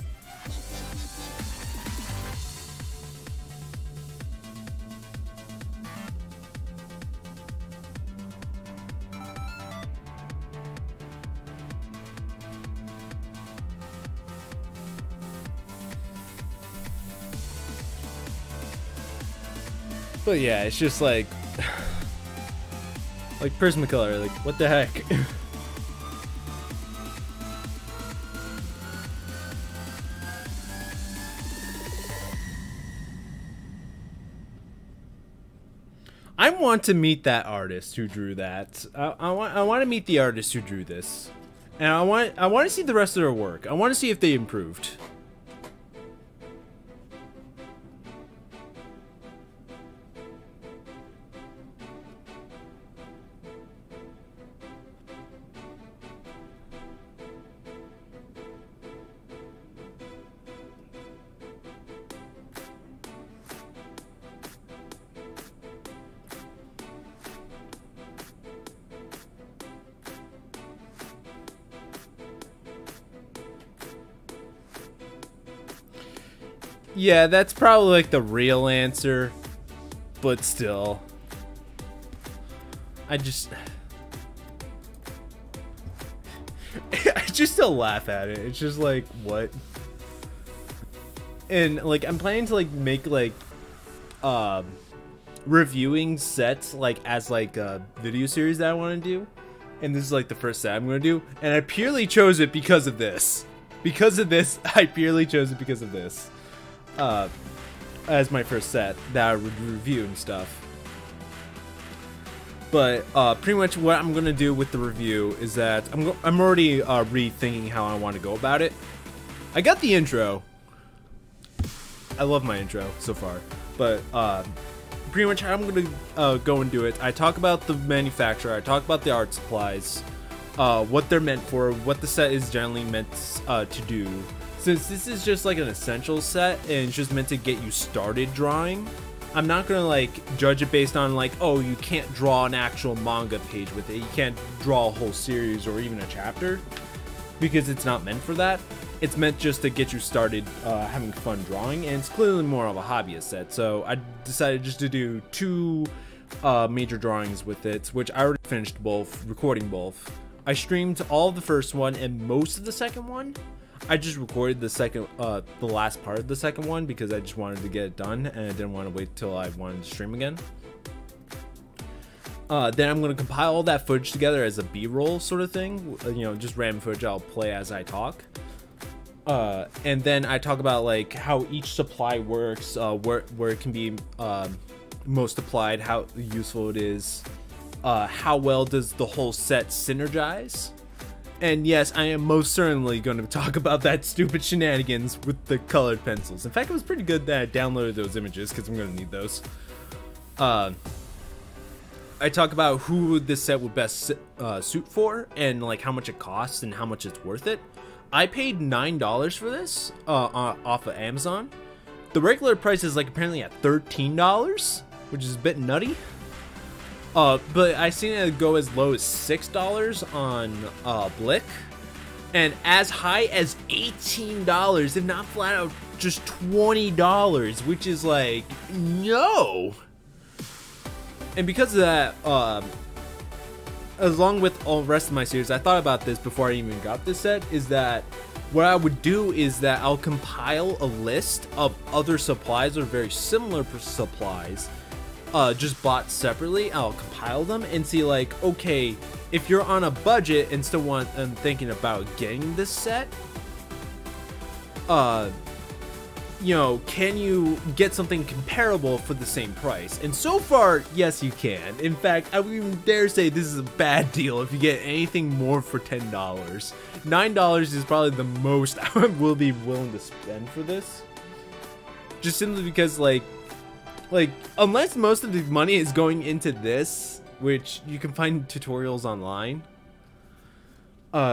But yeah, it's just like Prismacolor, like what the heck? I want to meet that artist who drew that. I want to meet the artist who drew this, and I want to see the rest of their work. I want to see if they improved. Yeah, that's probably like the real answer, but still. I just still laugh at it. It's just like, what? And like I'm planning to like make like reviewing sets like as like a video series that I want to do. And this is like the first set I'm going to do, and I purely chose it because of this. Because of this, I purely chose it because of this. As my first set that I would review and stuff. But pretty much what I'm gonna do with the review is that I'm already rethinking how I want to go about it. I got the intro. I love my intro so far, but pretty much how I'm gonna go and do it. I talk about the manufacturer. I talk about the art supplies, what they're meant for, what the set is generally meant to do. Since this is just like an essential set and it's just meant to get you started drawing, I'm not gonna like judge it based on like, oh, you can't draw an actual manga page with it, you can't draw a whole series or even a chapter, because it's not meant for that. It's meant just to get you started having fun drawing, and it's clearly more of a hobbyist set. So I decided just to do two major drawings with it, which I already finished both, recording both. I streamed all of the first one and most of the second one. I just recorded the second, the last part of the second one because I just wanted to get it done and I didn't want to wait till I wanted to stream again. Then I'm going to compile all that footage together as a B-roll sort of thing, you know, just random footage I'll play as I talk. And then I talk about like how each supply works, where it can be most applied, how useful it is, how well does the whole set synergize. And yes, I am most certainly going to talk about that stupid shenanigans with the colored pencils. In fact, it was pretty good that I downloaded those images because I'm going to need those. I talk about who this set would best suit for and like how much it costs and how much it's worth it. I paid $9 for this off of Amazon. The regular price is like apparently at $13, which is a bit nutty. But I seen it go as low as $6 on Blick, and as high as $18, if not flat out just $20, which is like, no. And because of that, along with all the rest of my series, I thought about this before I even got this set, is that what I would do is that I'll compile a list of other supplies or very similar supplies just bought separately. I'll compile them and see like, okay, if you're on a budget and still thinking about getting this set, you know, can you get something comparable for the same price? And so far, yes, you can. In fact, I would even dare say this is a bad deal if you get anything more for $10. $9 is probably the most I will be willing to spend for this. Just simply because, like, Like, unless most of the money is going into this, which you can find tutorials online.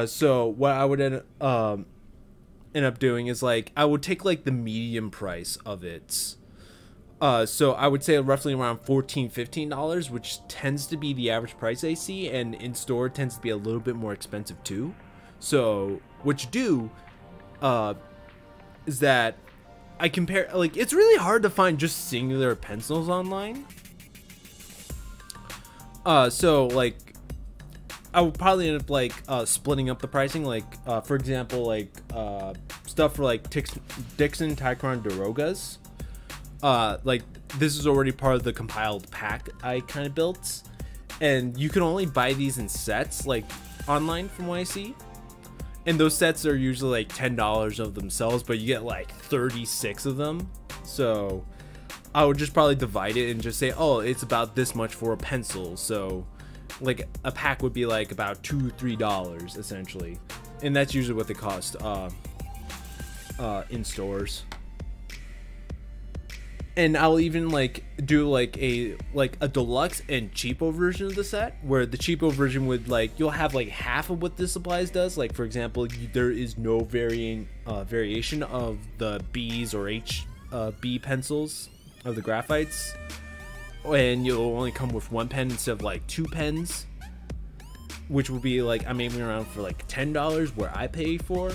So what I would end up doing is, like, I would take, like, the medium price of it. So I would say roughly around $14, $15, which tends to be the average price I see, and in store tends to be a little bit more expensive too. So what you do is that I compare, like, it's really hard to find just singular pencils online. So like I would probably end up like splitting up the pricing, like for example, like stuff for like Dixon Ticonderogas. Like this is already part of the compiled pack I kind of built, and you can only buy these in sets, like online from what I see. And those sets are usually like $10 of themselves, but you get like 36 of them. So I would just probably divide it and just say, oh, it's about this much for a pencil. So like a pack would be like about $2-3 essentially. And that's usually what they cost in stores. And I'll even like do like a deluxe and cheapo version of the set, where the cheapo version would like, you'll have like half of what this supplies does. Like for example, there is no variation of the B's or HB pencils of the graphites, and you'll only come with one pen instead of like two pens, which will be like, I'm aiming around for like $10 where I pay for.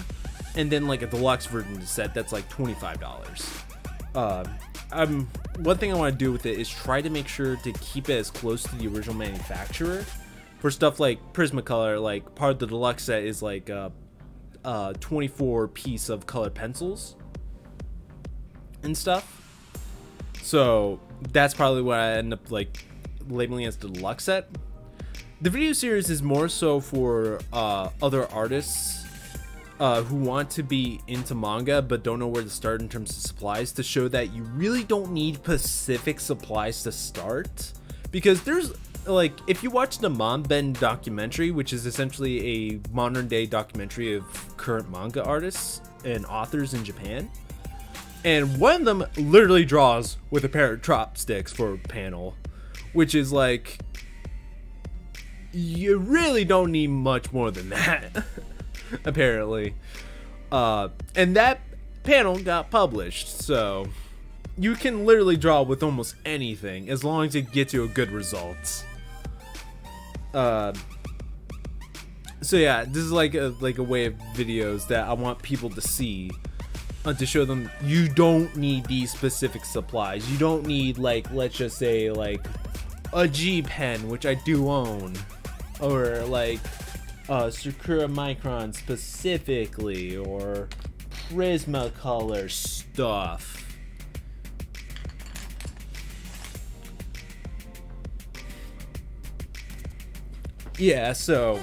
And then like a deluxe version of the set that's like $25. One thing I want to do with it is try to make sure to keep it as close to the original manufacturer. For stuff like Prismacolor, like part of the deluxe set is like 24 piece of colored pencils and stuff. So that's probably what I end up like labeling as the deluxe set. The video series is more so for other artists who want to be into manga but don't know where to start in terms of supplies, to show that you really don't need specific supplies to start. Because there's like, if you watch the Manben documentary, which is essentially a modern day documentary of current manga artists and authors in Japan, and one of them literally draws with a pair of chopsticks for a panel, which is like, you really don't need much more than that. Apparently, and that panel got published, so you can literally draw with almost anything as long as it gets you a good result. So yeah, this is like a way of videos that I want people to see, to show them you don't need these specific supplies. You don't need, like, let's just say like a G pen, which I do own, or like Sakura Micron specifically, or Prismacolor stuff. Yeah, so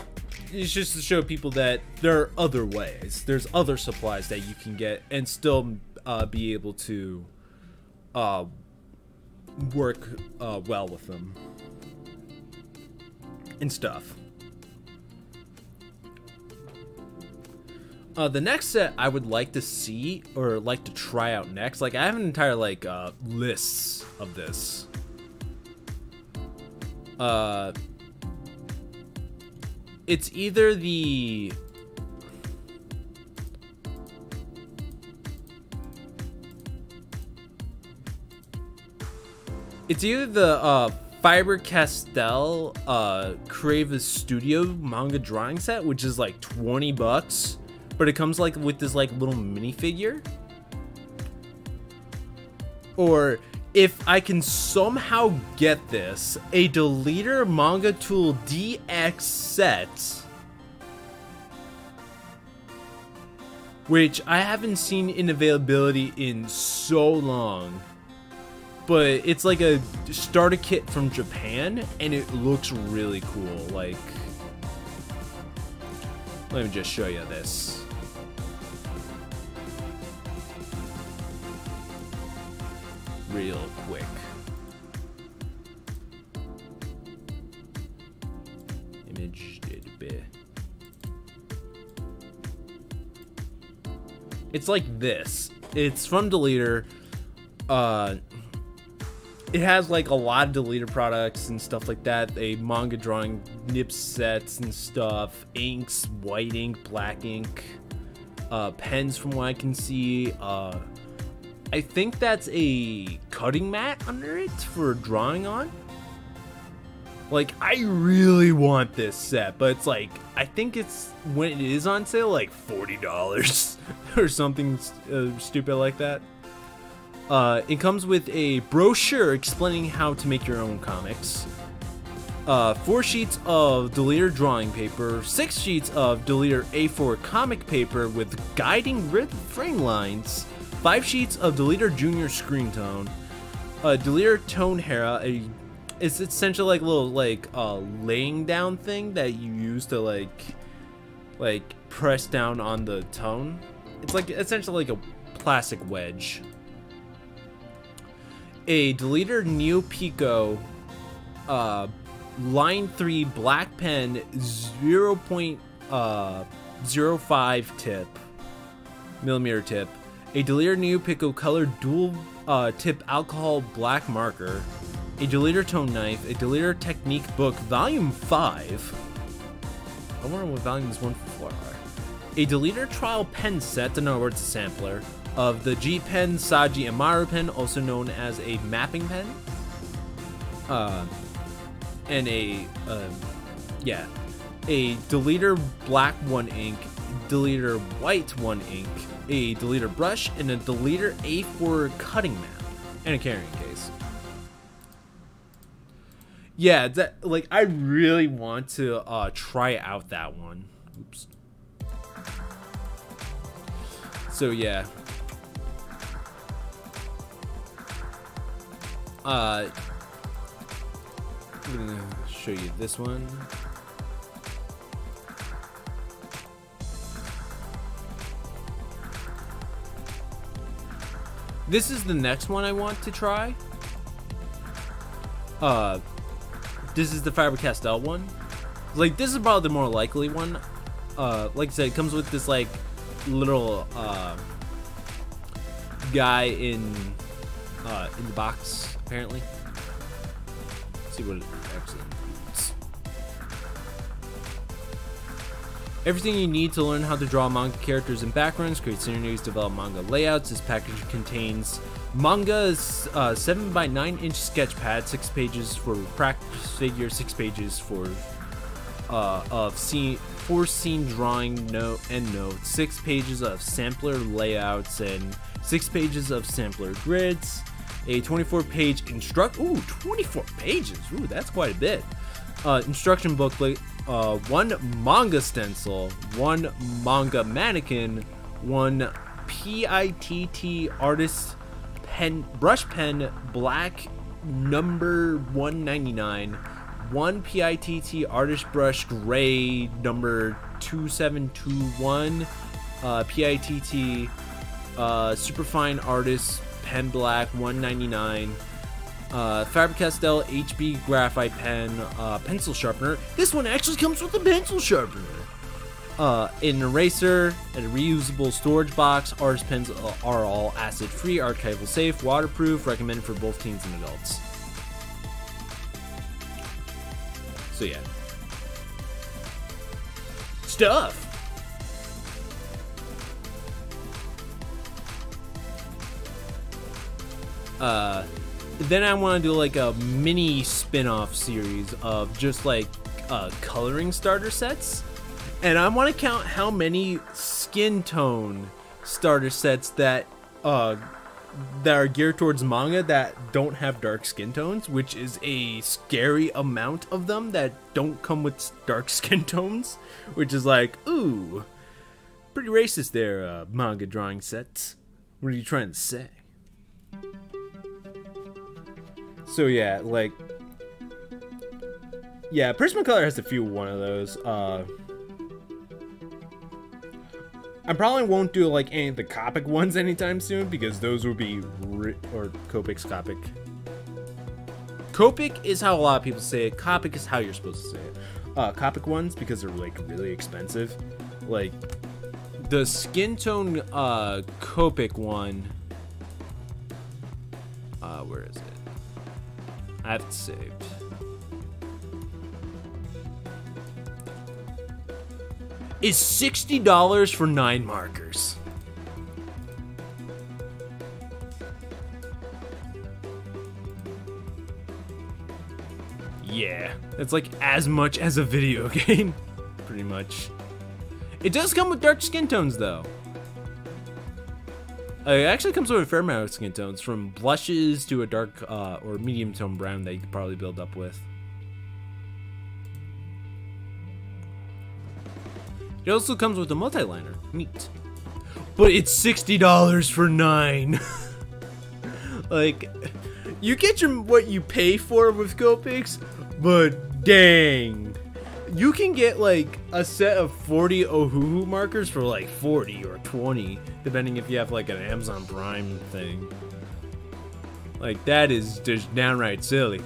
it's just to show people that there are other ways. There's other supplies that you can get and still be able to work well with them and stuff. The next set I would like to see, or like to try out next, like I have an entire like lists of this. It's either the Faber-Castell Crave Studio manga drawing set, which is like $20. But it comes like with this like little minifigure. Or if I can somehow get this, a Deleter Manga Tool DX set, which I haven't seen in availability in so long. But it's like a starter kit from Japan, and it looks really cool. Like, let me just show you this. Real quick. Image database. It's like this. It's from Deleter. it has like a lot of deleted products and stuff like that. A manga drawing nib sets and stuff, inks, white ink, black ink, pens from what I can see. I think that's a cutting mat under it for drawing on. Like, I really want this set, but it's like, I think it's, when it is on sale, like $40 or something stupid like that. It comes with a brochure explaining how to make your own comics, 4 sheets of deleter drawing paper, 6 sheets of deleter A4 comic paper with guiding frame lines, 5 sheets of deleter junior screen tone, deleter tone hera, it's essentially like a little like laying down thing that you use to like press down on the tone. It's like essentially like a plastic wedge. A deleter Neo Pico line 3 black pen 0.05 tip millimeter tip. A deleter Neo Pico color dual tip alcohol black marker. A deleter tone knife, a deleter technique book, volume 5. I wonder what volumes 1 for are. A deleter trial pen set, in other words, a sampler, of the G pen, Saji Amaru pen, also known as a mapping pen. And a deleter black 1 ink, deleter white 1 ink, a deleter brush, and a deleter A4 cutting map, and a carrying case. Yeah, that, like, I really want to try out that one. Oops. So yeah. I'm gonna show you this one. This is the next one I want to try. This is the Faber-Castell one. Like, this is probably the more likely one. Like I said, it comes with this like little guy in the box, apparently. Let's see what it actually includes. Everything you need to learn how to draw manga characters and backgrounds, create scenarios, develop manga layouts. This package contains manga's 7 by 9 inch sketch pad, 6 pages for practice figure, 6 pages for for scene drawing and notes, 6 pages of sampler layouts, and 6 pages of sampler grids. A 24-page 24 pages. Ooh, that's quite a bit. Instruction booklet, 1 manga stencil, 1 manga mannequin, 1 PITT artist pen, brush pen, black, number 199, 1 PITT artist brush, gray, number 2721, PITT superfine artist pen, black, 199, Faber-Castell HB graphite pen, pencil sharpener. This one actually comes with a pencil sharpener. An eraser, a reusable storage box. Artist pens are all acid-free, archival safe, waterproof, recommended for both teens and adults. So yeah. Stuff! Then I want to do like a mini spin-off series of just like coloring starter sets. And I want to count how many skin tone starter sets that are geared towards manga that don't have dark skin tones, which is a scary amount of them that don't come with dark skin tones, which is like, ooh, pretty racist there, manga drawing sets. What are you trying to say? So yeah, like, yeah, Prismacolor has a few one of those. I probably won't do like any of the Copic ones anytime soon because those would be or Copic's Copic. Copic is how a lot of people say it. Copic is how you're supposed to say it. Copic ones because they're like really expensive. Like the skin tone Copic one. Where is it? I have it saved. Is $60 for 9 markers. Yeah, it's like as much as a video game, pretty much. It does come with dark skin tones though. It actually comes with a fair amount of skin tones, from blushes to a dark or medium tone brown that you could probably build up with. It also comes with a multi-liner. Neat. But it's $60 for 9. Like, you get what you pay for with Copics, but dang. You can get like a set of 40 Ohuhu markers for like 40 or 20, depending if you have like an Amazon Prime thing. Like, that is just downright silly.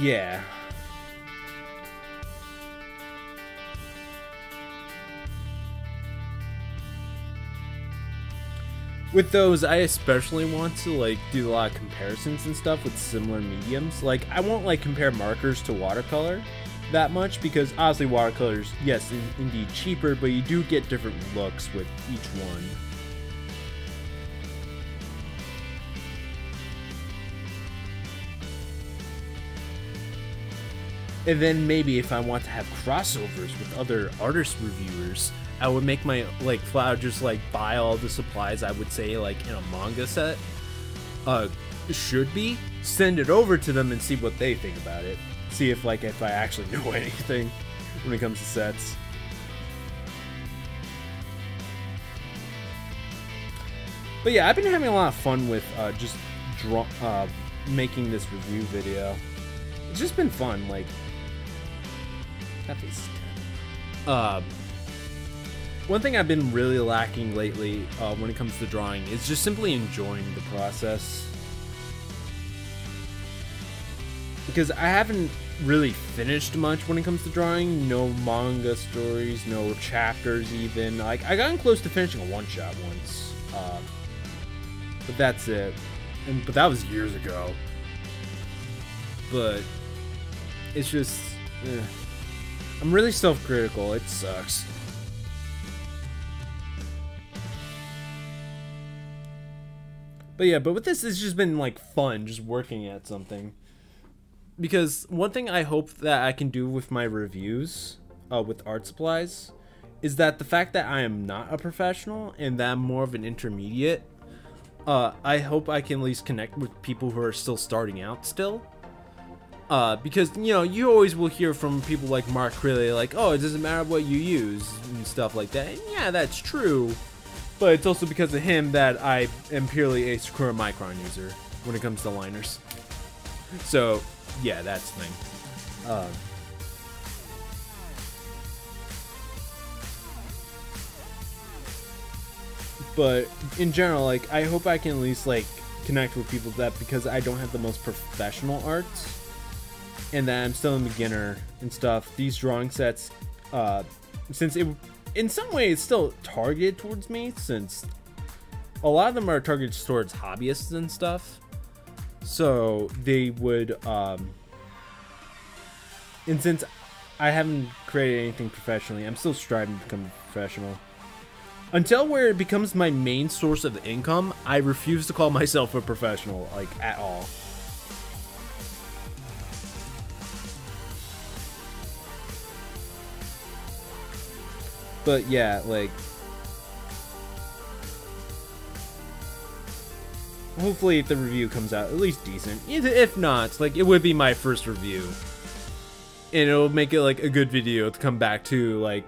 Yeah. With those, I especially want to like do a lot of comparisons and stuff with similar mediums. Like, I won't like compare markers to watercolor that much, because obviously watercolors, yes, indeed cheaper, but you do get different looks with each one. And then maybe if I want to have crossovers with other artist reviewers, I would make my, like, flower just, like, buy all the supplies I would say, like, in a manga set should be, send it over to them and see what they think about it. See if, like, if I actually know anything when it comes to sets. But yeah, I've been having a lot of fun with just making this review video. It's just been fun, like... One thing I've been really lacking lately when it comes to drawing is just simply enjoying the process. Because I haven't really finished much when it comes to drawing. No manga stories, no chapters even. Like, I got close to finishing a one-shot once. But that's it. But that was years ago. But it's just... I'm really self-critical. It sucks. But yeah, but with this, it's just been like fun just working at something. Because one thing I hope that I can do with my reviews with art supplies is that the fact that I am not a professional and that I'm more of an intermediate, I hope I can at least connect with people who are still starting out still. Because, you know, you always will hear from people like Mark Crilly, like, oh, it doesn't matter what you use and stuff like that. And yeah, that's true. But it's also because of him that I am purely a Sakura Micron user when it comes to liners. So, yeah, that's the thing. But in general, like, I hope I can at least, like, connect with people that, because I don't have the most professional art and that I'm still a beginner and stuff, these drawing sets, since it, in some way, it's still targeted towards me, since a lot of them are targeted towards hobbyists and stuff. So they would, and since I haven't created anything professionally, I'm still striving to become a professional. Until where it becomes my main source of income, I refuse to call myself a professional, like, at all. But yeah, like, hopefully if the review comes out at least decent. If not, like, it would be my first review. And it'll make it, like, a good video to come back to, like,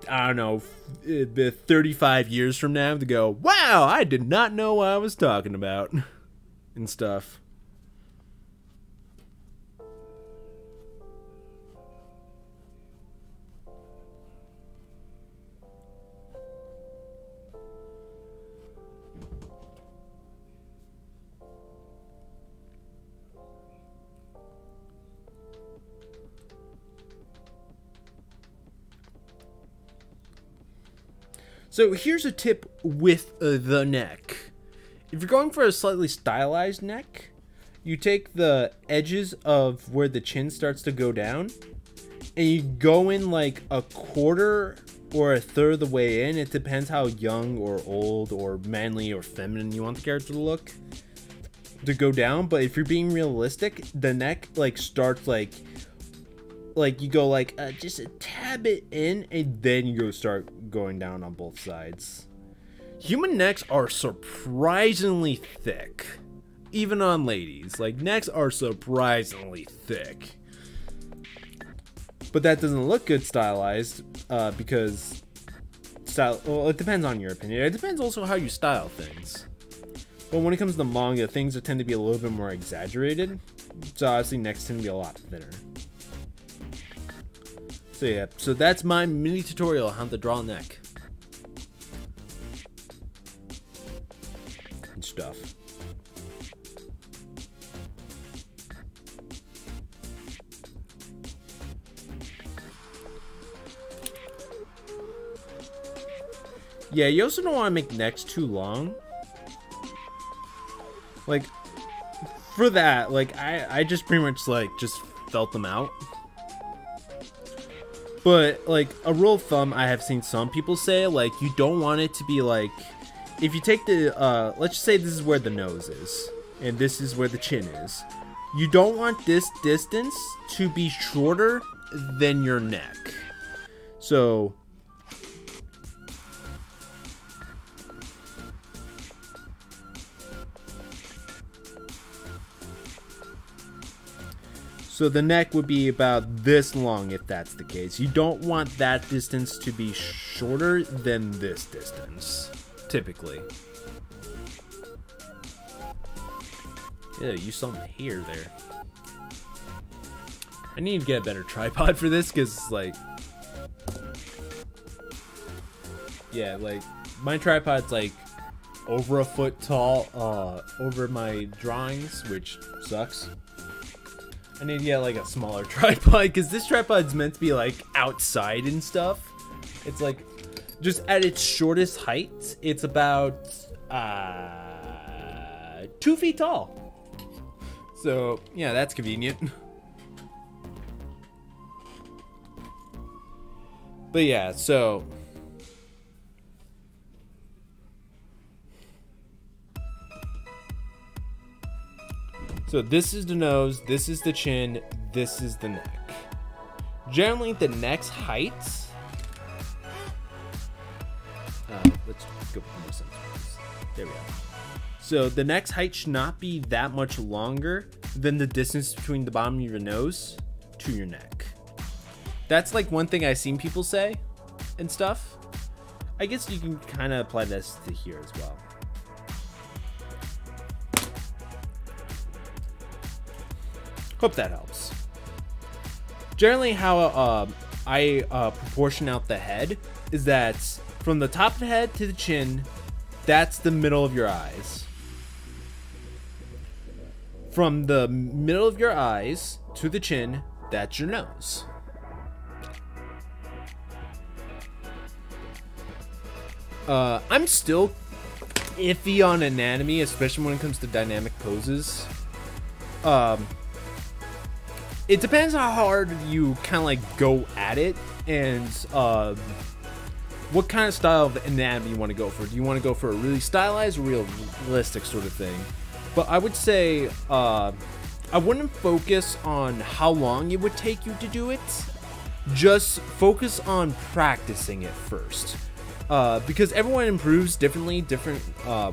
I don't know, 35 years from now to go, wow, I did not know what I was talking about. And stuff. So here's a tip with the neck. If you're going for a slightly stylized neck, you take the edges of where the chin starts to go down and you go in like a quarter or a third of the way in. It depends how young or old or manly or feminine you want the character to look to go down. But if you're being realistic, the neck like starts like you go like just a tad bit in, and then you go start going down on both sides. Human necks are surprisingly thick, even on ladies. Like, necks are surprisingly thick, but that doesn't look good stylized, because well, it depends on your opinion. It depends also how you style things. But when it comes to manga, things tend to be a little bit more exaggerated, so obviously necks tend to be a lot thinner. So yeah, so that's my mini tutorial on how to draw a neck and stuff. Yeah, you also don't want to make necks too long. Like, for that, like, I just pretty much, like, just felt them out. But, like, a rule of thumb I have seen some people say, like, you don't want it to be, like, if you take the, let's just say this is where the nose is, and this is where the chin is. You don't want this distance to be shorter than your neck. So the neck would be about this long if that's the case. You don't want that distance to be shorter than this distance, typically. Yeah, you saw my hair there. I need to get a better tripod for this, because, like, yeah, like, my tripod's, like, over a foot tall, over my drawings, which sucks. I need to get like a smaller tripod, because this tripod's meant to be like outside and stuff. It's like just at its shortest height, it's about 2 feet tall. So yeah, that's convenient. But yeah, so this is the nose, this is the chin, this is the neck. Generally, the neck's height. Let's go from this. There we go. So the neck's height should not be that much longer than the distance between the bottom of your nose to your neck. That's like one thing I've seen people say and stuff. I guess you can kind of apply this to here as well. Hope that helps. Generally, how I proportion out the head is that from the top of the head to the chin, that's the middle of your eyes. From the middle of your eyes to the chin, that's your nose. I'm still iffy on anatomy, especially when it comes to dynamic poses. It depends how hard you kind of like go at it, and what kind of style of anatomy you want to go for. Do you want to go for a really stylized or realistic sort of thing? But I would say I wouldn't focus on how long it would take you to do it. Just focus on practicing it first. Because everyone improves differently, different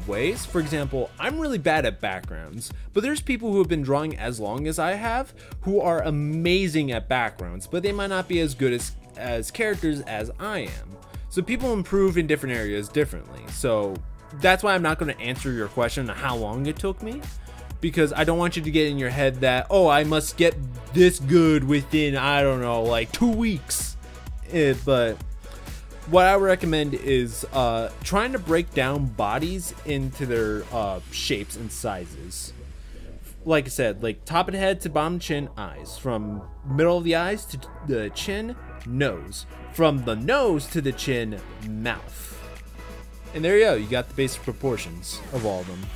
ways. For example, I'm really bad at backgrounds, but there's people who have been drawing as long as I have who are amazing at backgrounds, but they might not be as good as characters as I am. So people improve in different areas differently. So that's why I'm not going to answer your question on how long it took me, because I don't want you to get in your head that, oh, I must get this good within, I don't know, like 2 weeks. But what I would recommend is trying to break down bodies into their shapes and sizes. Like I said, like top of the head to bottom chin, eyes. From middle of the eyes to the chin, nose. From the nose to the chin, mouth. And there you go, you got the basic proportions of all of them.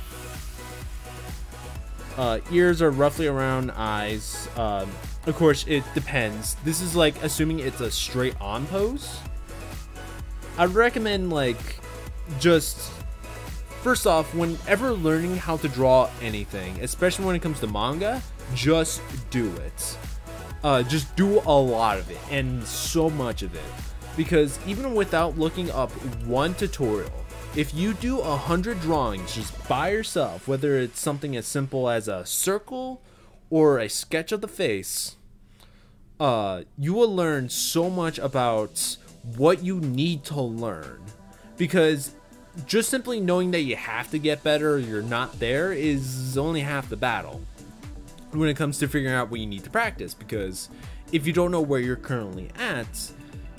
Ears are roughly around eyes. Of course, it depends. This is like assuming it's a straight on pose. I'd recommend like just first off, whenever learning how to draw anything, especially when it comes to manga, just do it. Just do a lot of it and so much of it, because even without looking up one tutorial, if you do 100 drawings just by yourself, whether it's something as simple as a circle or a sketch of the face, you will learn so much about what you need to learn. Because just simply knowing that you have to get better or you're not there is only half the battle when it comes to figuring out what you need to practice. Because if you don't know where you're currently at,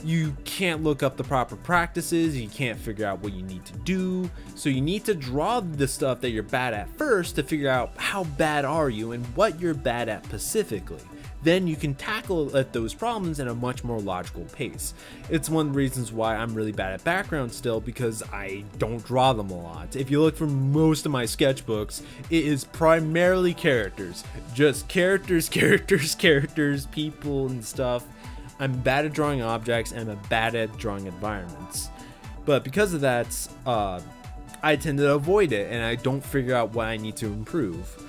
you can't look up the proper practices, you can't figure out what you need to do. So you need to draw the stuff that you're bad at first to figure out how bad are you and what you're bad at specifically. Then you can tackle those problems in a much more logical pace. It's one of the reasons why I'm really bad at background still, because I don't draw them a lot. If you look for most of my sketchbooks, it is primarily characters. Just characters, people and stuff. I'm bad at drawing objects and I'm bad at drawing environments. But because of that, I tend to avoid it and I don't figure out what I need to improve.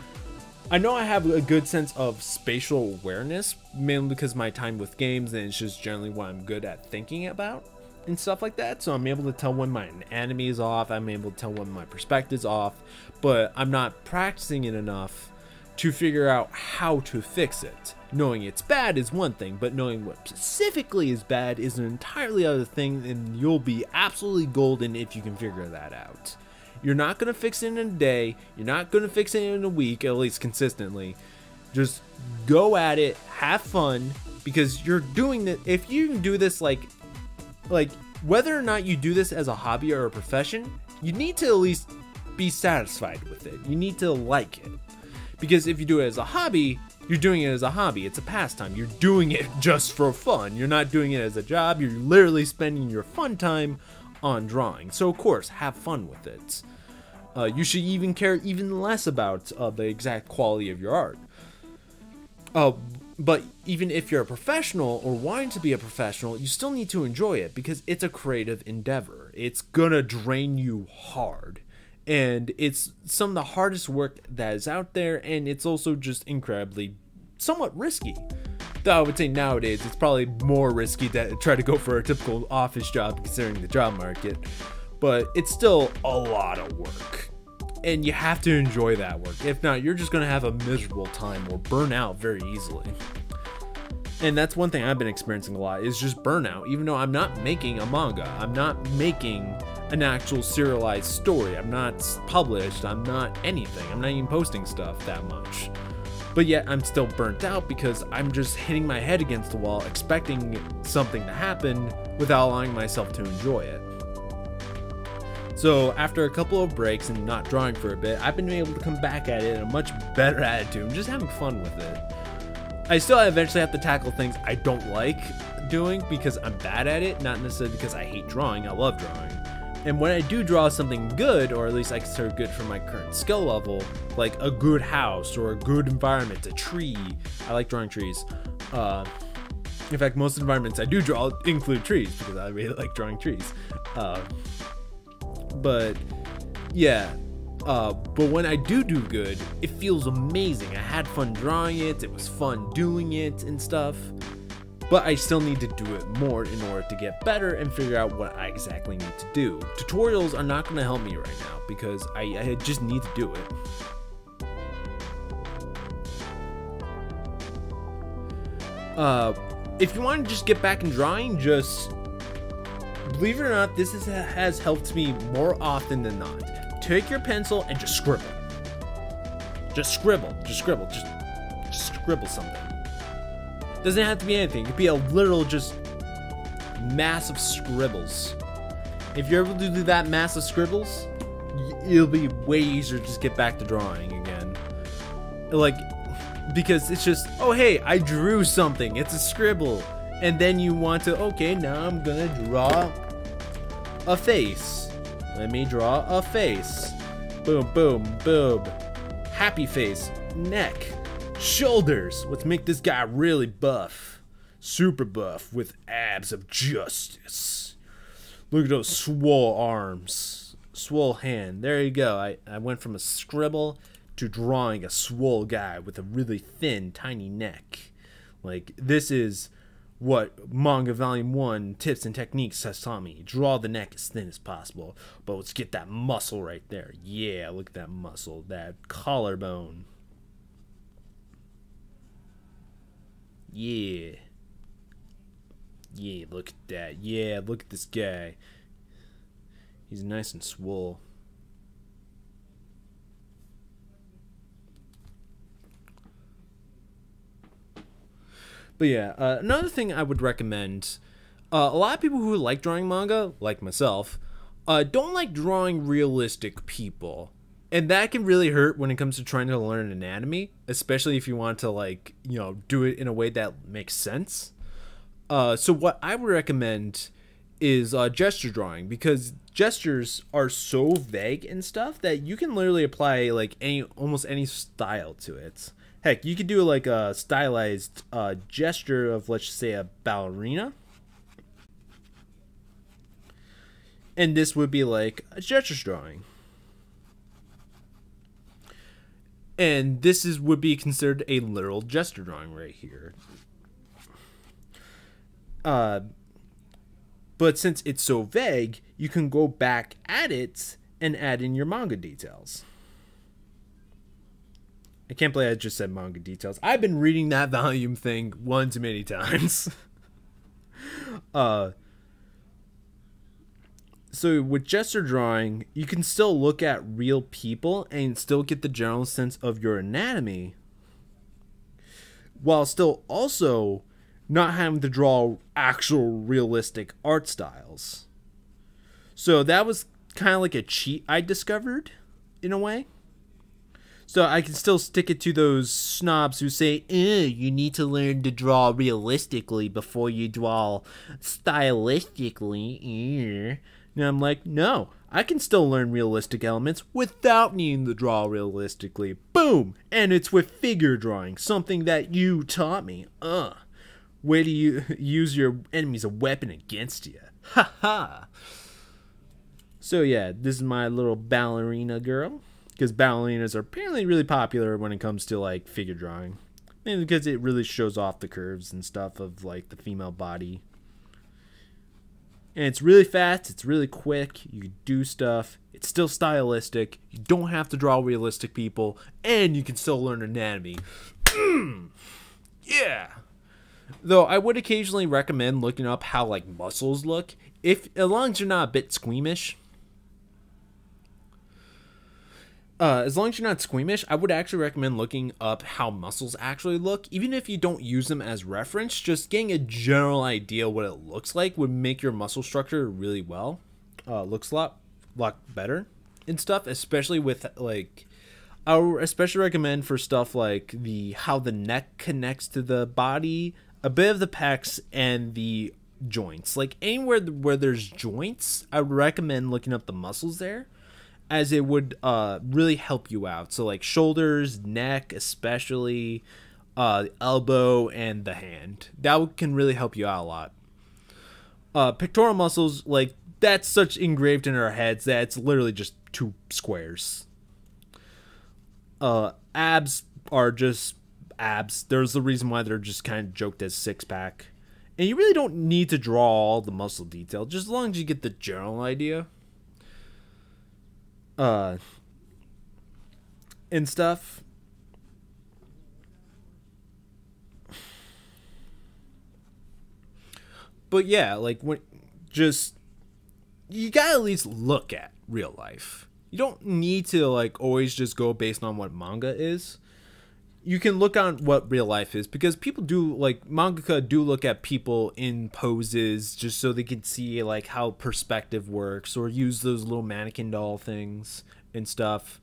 I know I have a good sense of spatial awareness, mainly because of my time with games, and it's just generally what I'm good at thinking about and stuff like that. So I'm able to tell when my anatomy is off, I'm able to tell when my perspective is off, but I'm not practicing it enough to figure out how to fix it. Knowing it's bad is one thing, but knowing what specifically is bad is an entirely other thing, and you'll be absolutely golden if you can figure that out. You're not going to fix it in a day, you're not going to fix it in a week, at least consistently. Just go at it, have fun, because you're doing it. If you do this like whether or not you do this as a hobby or a profession, you need to at least be satisfied with it. You need to like it. Because if you do it as a hobby, you're doing it as a hobby. It's a pastime. You're doing it just for fun. You're not doing it as a job. You're literally spending your fun time on drawing. So of course, have fun with it. You should even care even less about the exact quality of your art. But even if you're a professional or wanting to be a professional, you still need to enjoy it because it's a creative endeavor. It's gonna drain you hard. And it's some of the hardest work that is out there, and it's also just incredibly somewhat risky. Though I would say nowadays it's probably more risky to try to go for a typical office job considering the job market. But it's still a lot of work. And you have to enjoy that work. If not, you're just going to have a miserable time or burn out very easily. And that's one thing I've been experiencing a lot, is just burnout. Even though I'm not making a manga, I'm not making an actual serialized story, I'm not published, I'm not anything, I'm not even posting stuff that much. But yet I'm still burnt out because I'm just hitting my head against the wall expecting something to happen without allowing myself to enjoy it. So after a couple of breaks and not drawing for a bit, I've been able to come back at it in a much better attitude and just having fun with it. I still eventually have to tackle things I don't like doing because I'm bad at it, not necessarily because I hate drawing. I love drawing. And when I do draw something good, or at least I consider good for my current skill level, like a good house or a good environment, a tree. I like drawing trees. In fact, most environments I do draw include trees because I really like drawing trees. But yeah, but when I do good, it feels amazing. I had fun drawing it, it was fun doing it and stuff. But I still need to do it more in order to get better and figure out what I exactly need to do. Tutorials are not going to help me right now because I just need to do it. If you want to just get back in drawing, just believe it or not, this has helped me more often than not. Take your pencil and just scribble. Just scribble, just scribble, just scribble something. Doesn't have to be anything. It could be a literal just massive scribbles. If you're able to do that massive scribbles, it'll be way easier to just get back to drawing again. Like, because it's just, oh hey, I drew something. It's a scribble. And then you want to, okay, now I'm gonna draw a face. Let me draw a face. Boom, boom, boom. Happy face, neck, shoulders. Let's make this guy really buff. Super buff with abs of justice. Look at those swole arms. Swole hand. There you go. I went from a scribble to drawing a swole guy with a really thin, tiny neck. Like, this is what Manga Volume 1 Tips and Techniques has taught me. Draw the neck as thin as possible. But let's get that muscle right there. Yeah, look at that muscle. That collarbone. Yeah. Yeah, look at that. Yeah, look at this guy. He's nice and swole. But yeah, another thing I would recommend, a lot of people who like drawing manga, like myself, don't like drawing realistic people. And that can really hurt when it comes to trying to learn anatomy, especially if you want to, like, you know, do it in a way that makes sense. So what I would recommend is gesture drawing, because gestures are so vague and stuff that you can literally apply like almost any style to it. Heck, you could do like a stylized gesture of, let's say, a ballerina. And this would be like a gesture drawing. And this would be considered a literal gesture drawing right here. But since it's so vague, you can go back at it and add in your manga details. I can't believe I just said manga details. I've been reading that volume thing one too many times. So with gesture drawing, you can still look at real people and still get the general sense of your anatomy, while still also not having to draw actual realistic art styles. So that was kind of like a cheat I discovered, in a way. So I can still stick it to those snobs who say, you need to learn to draw realistically before you draw stylistically. And I'm like, no, I can still learn realistic elements without needing to draw realistically. Boom! And it's with figure drawing, something that you taught me. Way to use your enemy as a weapon against you. Ha ha! So yeah, this is my little ballerina girl. Because ballerinas are apparently really popular when it comes to like figure drawing. Mainly because it really shows off the curves and stuff of like the female body. And it's really fast, it's really quick, you can do stuff, it's still stylistic, you don't have to draw realistic people, and you can still learn anatomy. Yeah! Though I would occasionally recommend looking up how like muscles look, as long as you're not a bit squeamish. As long as you're not squeamish, I would actually recommend looking up how muscles actually look. Even if you don't use them as reference, just getting a general idea what it looks like would make your muscle structure really well. Looks a lot better and stuff, especially with like, I would especially recommend for stuff like how the neck connects to the body, a bit of the pecs, and the joints. Like anywhere where there's joints, I would recommend looking up the muscles there, as it would really help you out. So like shoulders, neck, especially the elbow and the hand. That can really help you out a lot. Pectoral muscles, like that's such engraved in our heads that it's literally just two squares. Abs are just abs. There's the reason why they're just kind of joked as six-pack. And you really don't need to draw all the muscle detail, just as long as you get the general idea. And stuff. But yeah, like you gotta at least look at real life. You don't need to like always just go based on what manga is. You can look on what real life is, because people do, like, mangaka do look at people in poses just so they can see like how perspective works, or use those little mannequin doll things and stuff.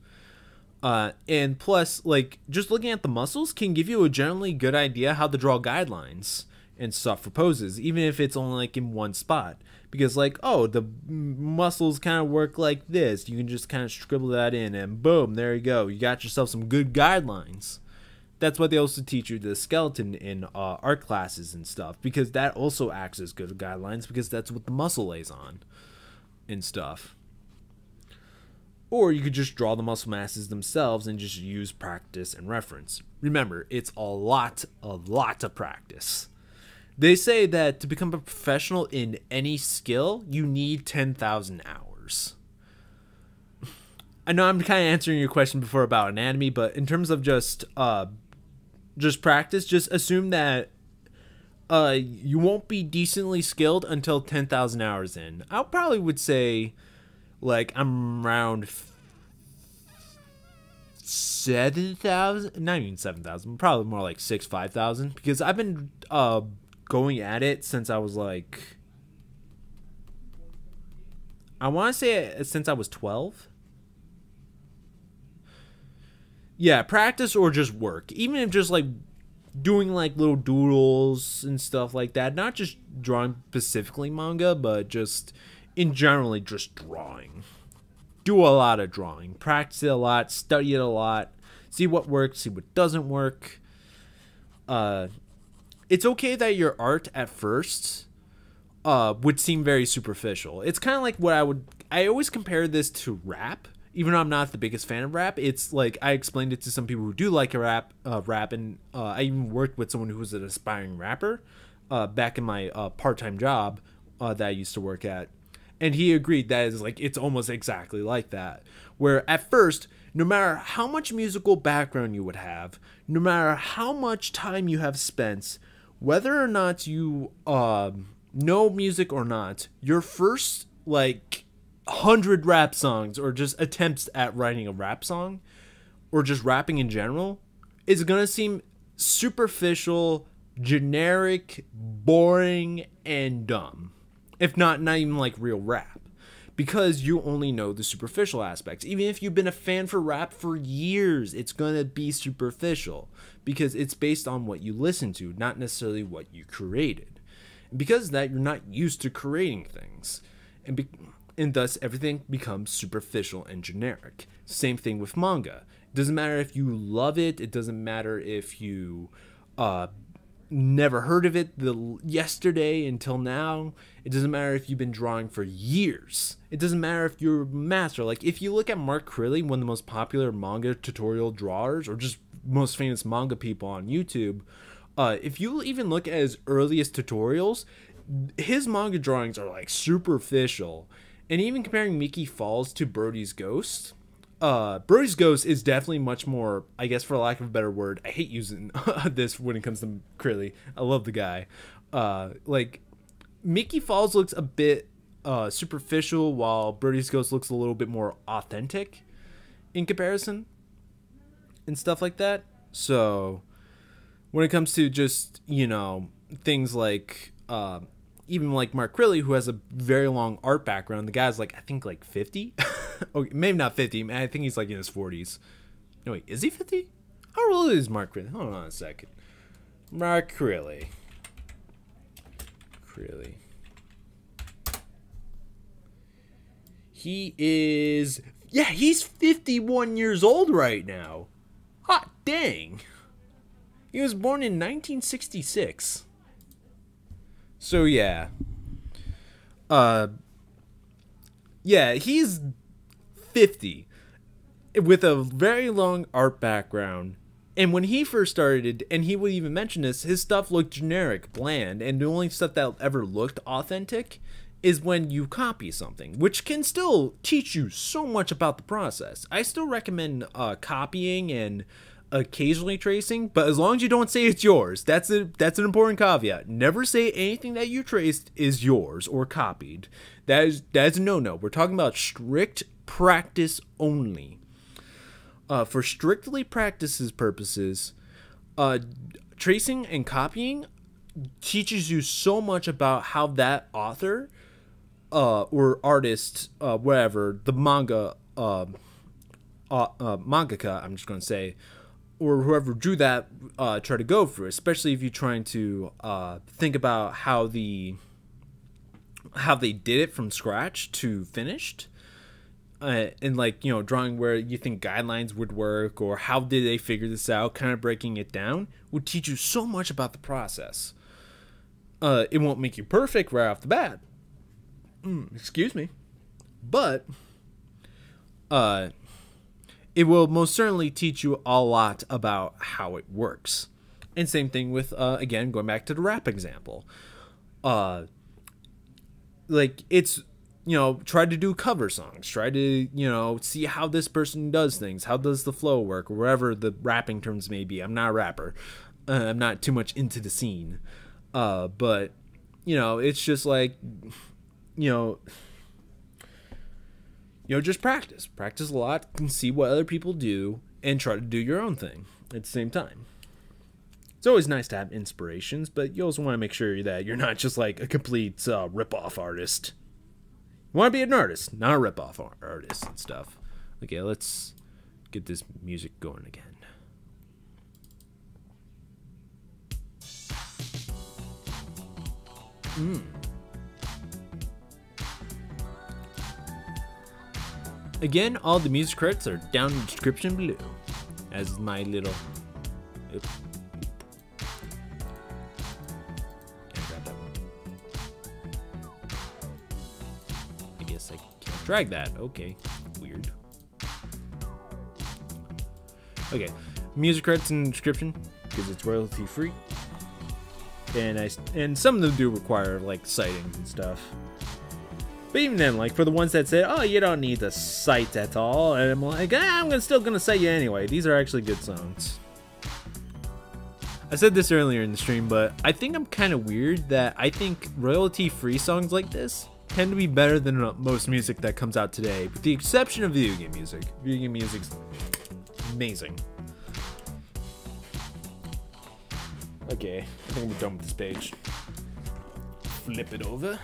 And plus, like, just looking at the muscles can give you a generally good idea how to draw guidelines. and stuff for poses, even if it's only like in one spot. Because like, oh, the muscles kind of work like this. You can just kind of scribble that in and boom, there you go. You got yourself some good guidelines. That's what they also teach you the skeleton in art classes and stuff. Because that also acts as good guidelines because that's what the muscle lays on and stuff. Or you could just draw the muscle masses themselves and just use practice and reference. Remember, it's a lot of practice. They say that to become a professional in any skill, you need 10,000 hours. I know I'm kind of answering your question before about anatomy, but in terms of just practice, just assume that you won't be decently skilled until 10,000 hours in. I probably would say, like, I'm around 7,000, not even 7,000, probably more like 5,000, because I've been going at it since I was like, I want to say since I was 12. Yeah, practice or just work. Even if just like doing like little doodles and stuff like that. Not just drawing specifically manga, but just in generally just drawing. Do a lot of drawing. Practice it a lot. Study it a lot. See what works. See what doesn't work. It's okay that your art at first would seem very superficial. It's kind of like what I always compare this to rap. Even though I'm not the biggest fan of rap, it's like I explained it to some people who do like a rap, and I even worked with someone who was an aspiring rapper back in my part-time job that I used to work at, and he agreed that it's almost exactly like that. Where at first, no matter how much musical background you would have, no matter how much time you have spent, whether or not you know music or not, your first like 100 rap songs or just attempts at writing a rap song or just rapping in general is gonna seem superficial, generic, boring, and dumb, if not even like real rap, because you only know the superficial aspects. Even if you've been a fan for rap for years, it's gonna be superficial because it's based on what you listen to, not necessarily what you created. And because of that, you're not used to creating things, and thus everything becomes superficial and generic. Same thing with manga. It doesn't matter if you love it. It doesn't matter if you never heard of it yesterday until now. It doesn't matter if you've been drawing for years. It doesn't matter if you're a master. Like, if you look at Mark Crilly, one of the most popular manga tutorial drawers, or just most famous manga people on YouTube, if you even look at his earliest tutorials, his manga drawings are like superficial. And even comparing Mickey Falls to Brody's Ghost, Brody's Ghost is definitely much more, I guess for lack of a better word, I hate using this when it comes to Crilly. I love the guy. Like, Mickey Falls looks a bit superficial, while Brody's Ghost looks a little bit more authentic in comparison and stuff like that. So when it comes to just, you know, things like even like Mark Crilly, who has a very long art background, the guy's like, I think like 50. Okay, maybe not 50. I think he's like in his 40s. No, wait, is he 50? How old is Mark Crilly? Hold on a second. Mark Crilly. He is, yeah, he's 51 years old right now. Hot dang. He was born in 1966. So yeah. Yeah, he's 50 with a very long art background. And when he first started, and he would even mention this, his stuff looked generic, bland, and the only stuff that ever looked authentic is when you copy something, which can still teach you so much about the process. I still recommend copying and occasionally tracing, but as long as you don't say it's yours. That's an important caveat. Never say anything that you traced is yours or copied. That's a no-no. We're talking about strict practice only. For strictly practices purposes, tracing and copying teaches you so much about how that author or artist, whatever, the mangaka, I'm just going to say, or whoever drew that try to go for, especially if you're trying to think about how they did it from scratch to finished, and like, you know, drawing where you think guidelines would work or how did they figure this out, kind of breaking it down would teach you so much about the process. It won't make you perfect right off the bat, excuse me, but it will most certainly teach you a lot about how it works. And same thing with, again, going back to the rap example. Like, it's, you know, try to do cover songs. Try to, you know, see how this person does things. How does the flow work? Or wherever the rapping terms may be. I'm not a rapper. I'm not too much into the scene. But, you know, it's just like, you know, just practice. Practice a lot and see what other people do and try to do your own thing at the same time. It's always nice to have inspirations, but you also want to make sure that you're not just like a complete rip-off artist. You want to be an artist, not a rip-off artist and stuff. Okay, let's get this music going again. Again, all the music credits are down in the description below. As my little... Oops. Can't grab that one. I guess I can't drag that. Okay. Weird. Okay. Music credits in the description because it's royalty free. And some of them do require like sightings and stuff. But even then, like, for the ones that said, oh, you don't need the cite at all, and I'm like, I'm still gonna cite you anyway. These are actually good songs. I said this earlier in the stream, but I think I'm kind of weird that I think royalty-free songs like this tend to be better than most music that comes out today, with the exception of video game music. Video game music's amazing. Okay, I think we're done with this page. Flip it over.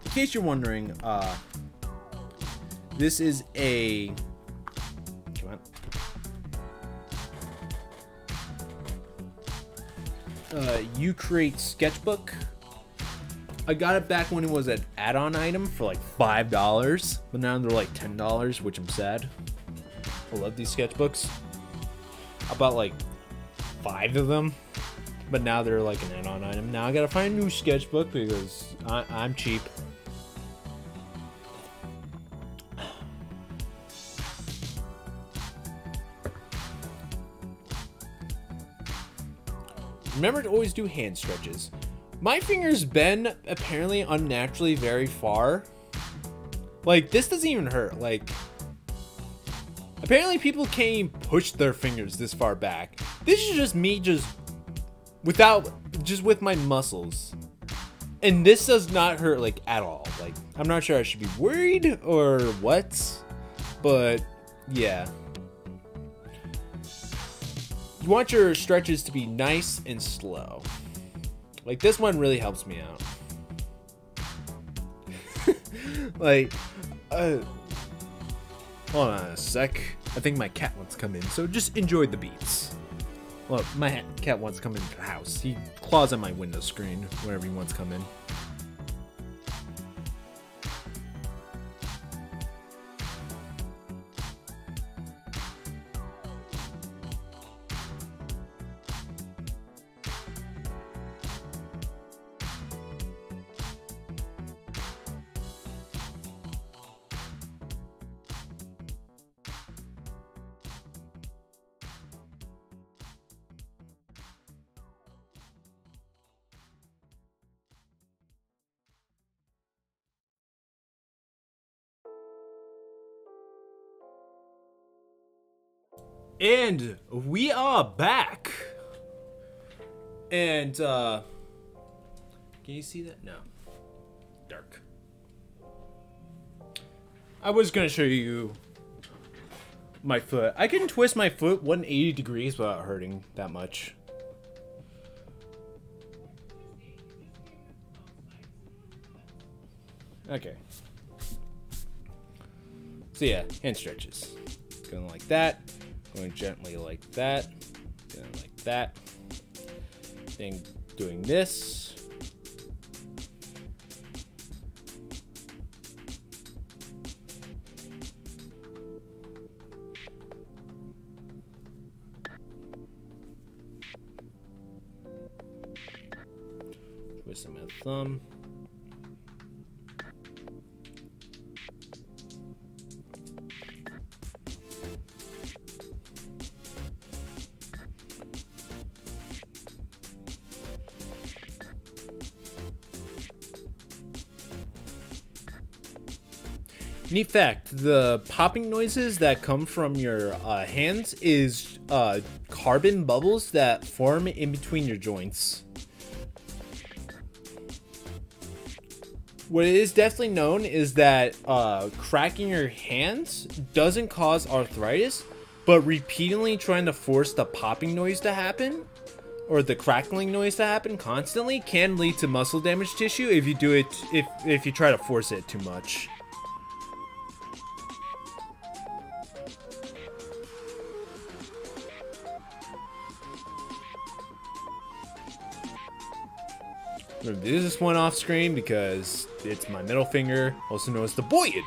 In case you're wondering, this is a... Come on. You Create sketchbook. I got it back when it was an add-on item for like $5, but now they're like $10, which I'm sad. I love these sketchbooks. I bought like 5 of them, but now they're like an add-on item. Now I gotta find a new sketchbook because I'm cheap. Remember to always do hand stretches. My fingers bend apparently unnaturally very far. Like, this doesn't even hurt. Like, apparently people can't even push their fingers this far back. This is just me just with my muscles. And this does not hurt like at all. Like, I'm not sure I should be worried or what, but yeah. You want your stretches to be nice and slow. Like, this one really helps me out. Like, hold on a sec. I think my cat wants to come in, so just enjoy the beats. Well, my cat wants to come into the house. He claws on my window screen whenever he wants to come in. And we are back. And can you see that? No. Dark. I was gonna show you my foot. I can twist my foot 180 degrees without hurting that much. Okay. So yeah, hand stretches. Going like that. Going gently like that. Then like that. Then doing this. Twisting my thumb. Neat fact, the popping noises that come from your hands is carbon bubbles that form in between your joints. What is definitely known is that cracking your hands doesn't cause arthritis, but repeatedly trying to force the popping noise to happen, or the crackling noise to happen constantly, can lead to muscle damage tissue if you do it, if you try to force it too much. I'm gonna do this one off screen because it's my middle finger, also known as the boyid.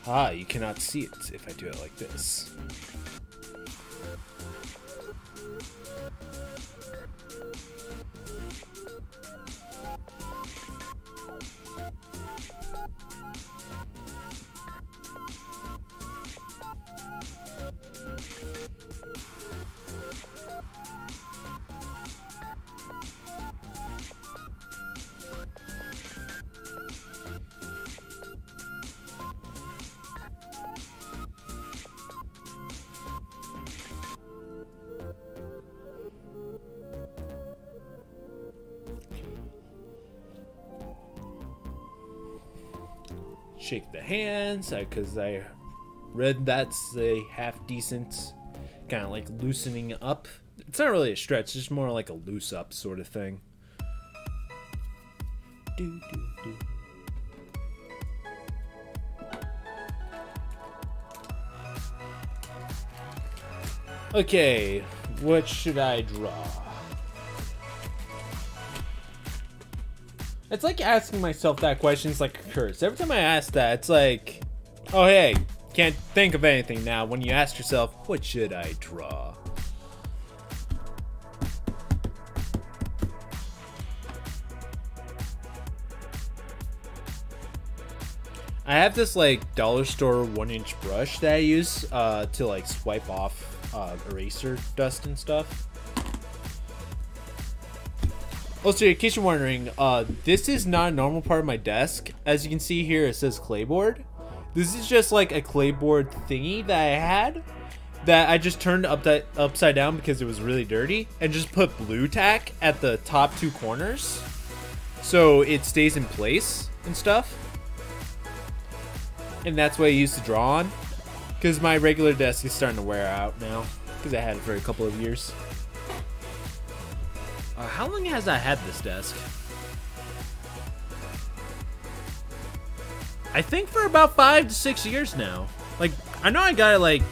Ah, you cannot see it if I do it like this. Shake the hands because I read that's a half decent kind of like loosening up. It's not really a stretch, it's just more like a loose up sort of thing. Okay, what should I draw? It's like asking myself that question. It's like a curse. Every time I ask that, it's like, oh hey, can't think of anything now. When you ask yourself, what should I draw? I have this like dollar store 1-inch brush that I use to like swipe off eraser dust and stuff. Also, in case you're wondering, this is not a normal part of my desk. As you can see here, it says clayboard. This is just like a clayboard thingy that I had that I just turned upside down because it was really dirty and just put blue tack at the top 2 corners so it stays in place and stuff. And that's what I used to draw on because my regular desk is starting to wear out now because I had it for a couple of years. How long has I had this desk? I think for about 5 to 6 years now. Like, I know I got it like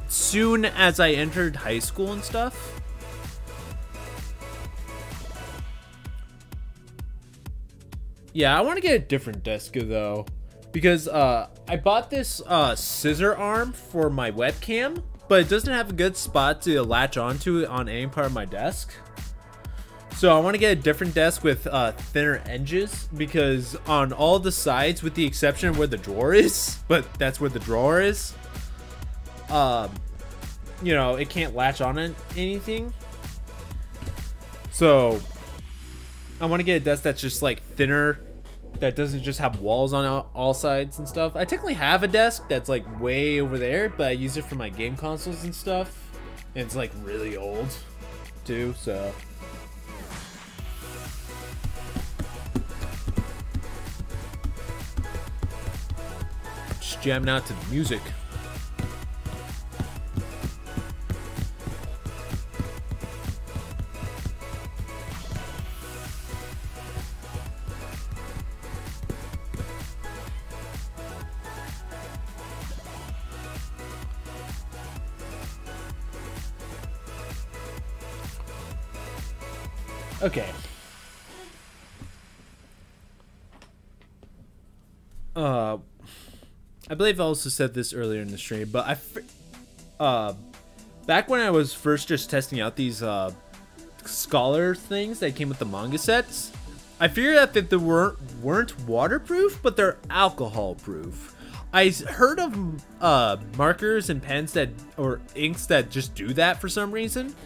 soon as I entered high school and stuff. Yeah, I want to get a different desk though, because I bought this scissor arm for my webcam, but it doesn't have a good spot to latch onto it on any part of my desk. So I want to get a different desk with thinner edges, because on all the sides, with the exception of where the drawer is, but that's where the drawer is, you know, it can't latch on anything. So I want to get a desk that's just like thinner, that doesn't just have walls on all sides and stuff. I technically have a desk that's like way over there, but I use it for my game consoles and stuff, and it's like really old too, so. Jamming out to the music. Okay. I believe I also said this earlier in the stream, but back when I was first just testing out these scholar things that came with the manga sets, I figured out that they weren't waterproof, but they're alcohol proof. I heard of markers and pens that or inks that just do that for some reason,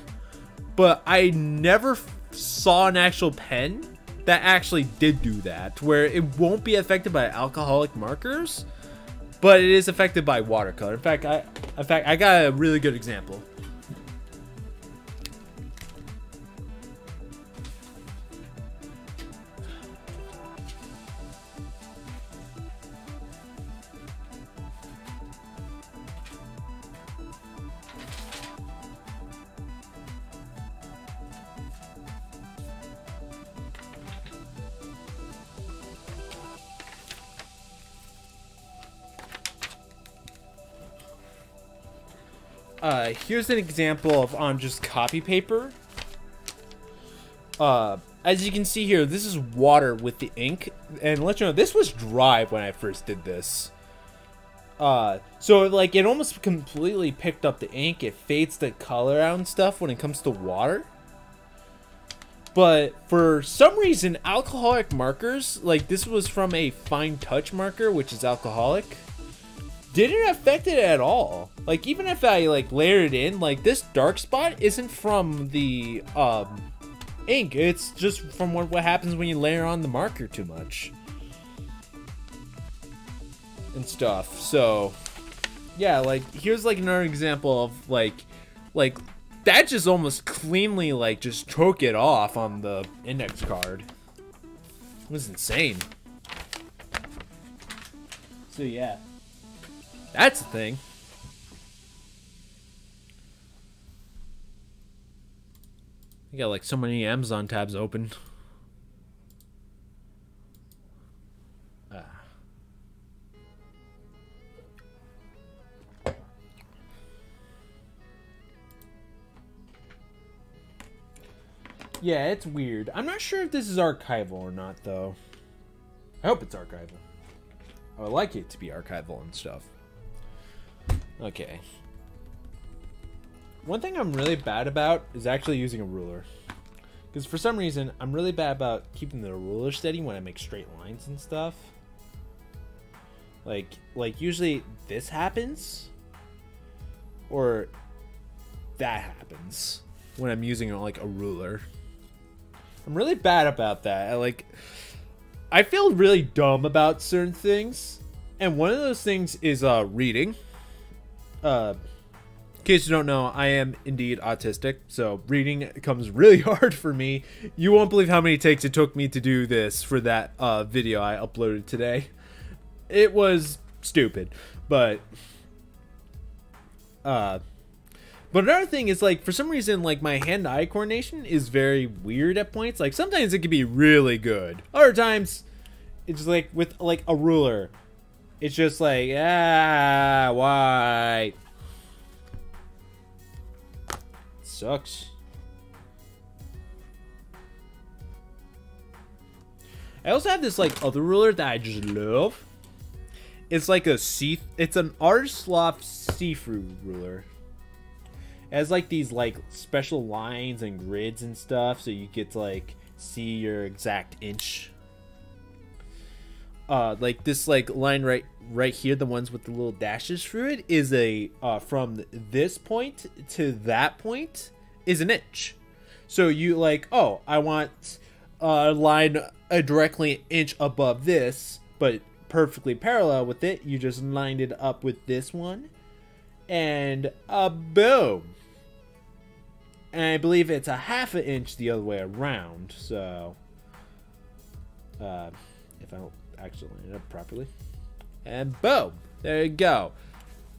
but I never saw an actual pen that actually did do that, where it won't be affected by alcoholic markers, but it is affected by watercolor. In fact, I got a really good example. Here's an example of on just copy paper. As you can see here, this is water with the ink, and let you know this was dry when I first did this. So like it almost completely picked up the ink. It fades the color out and stuff when it comes to water. But for some reason, alcoholic markers, like this was from a fine touch marker, which is alcoholic, didn't affect it at all. Like even if I like layered it in, like this dark spot isn't from the ink, it's just from what happens when you layer on the marker too much and stuff. So yeah, like here's like another example of like that just almost cleanly like just took it off on the index card. It was insane. So yeah, that's the thing. I got like so many Amazon tabs open. Yeah, it's weird. I'm not sure if this is archival or not, though. I hope it's archival. I would like it to be archival and stuff. Okay. One thing I'm really bad about is actually using a ruler. Because for some reason, I'm really bad about keeping the ruler steady when I make straight lines and stuff. Like usually this happens. Or that happens when I'm using like a ruler. I'm really bad about that. I feel really dumb about certain things. And one of those things is reading. In case you don't know, I am indeed autistic, so reading comes really hard for me. You won't believe how many takes it took me to do this for that video I uploaded today. It was stupid, but another thing is, like, for some reason, like, my hand-eye coordination is very weird at points. Like, sometimes it can be really good. Other times, it's like with like a ruler. It's just like, why? Sucks. I also have this like other ruler that I just love. It's like it's an artist loft see-through ruler. It has like these like special lines and grids and stuff, so you get to like see your exact inch. Like this like line right here, the ones with the little dashes through it, is a from this point to that point is an inch. So you like, oh, I want a line directly an inch above this, but perfectly parallel with it. You just lined it up with this one, and boom. And I believe it's a half an inch the other way around. So if I don't actually line it up properly, and boom, there you go.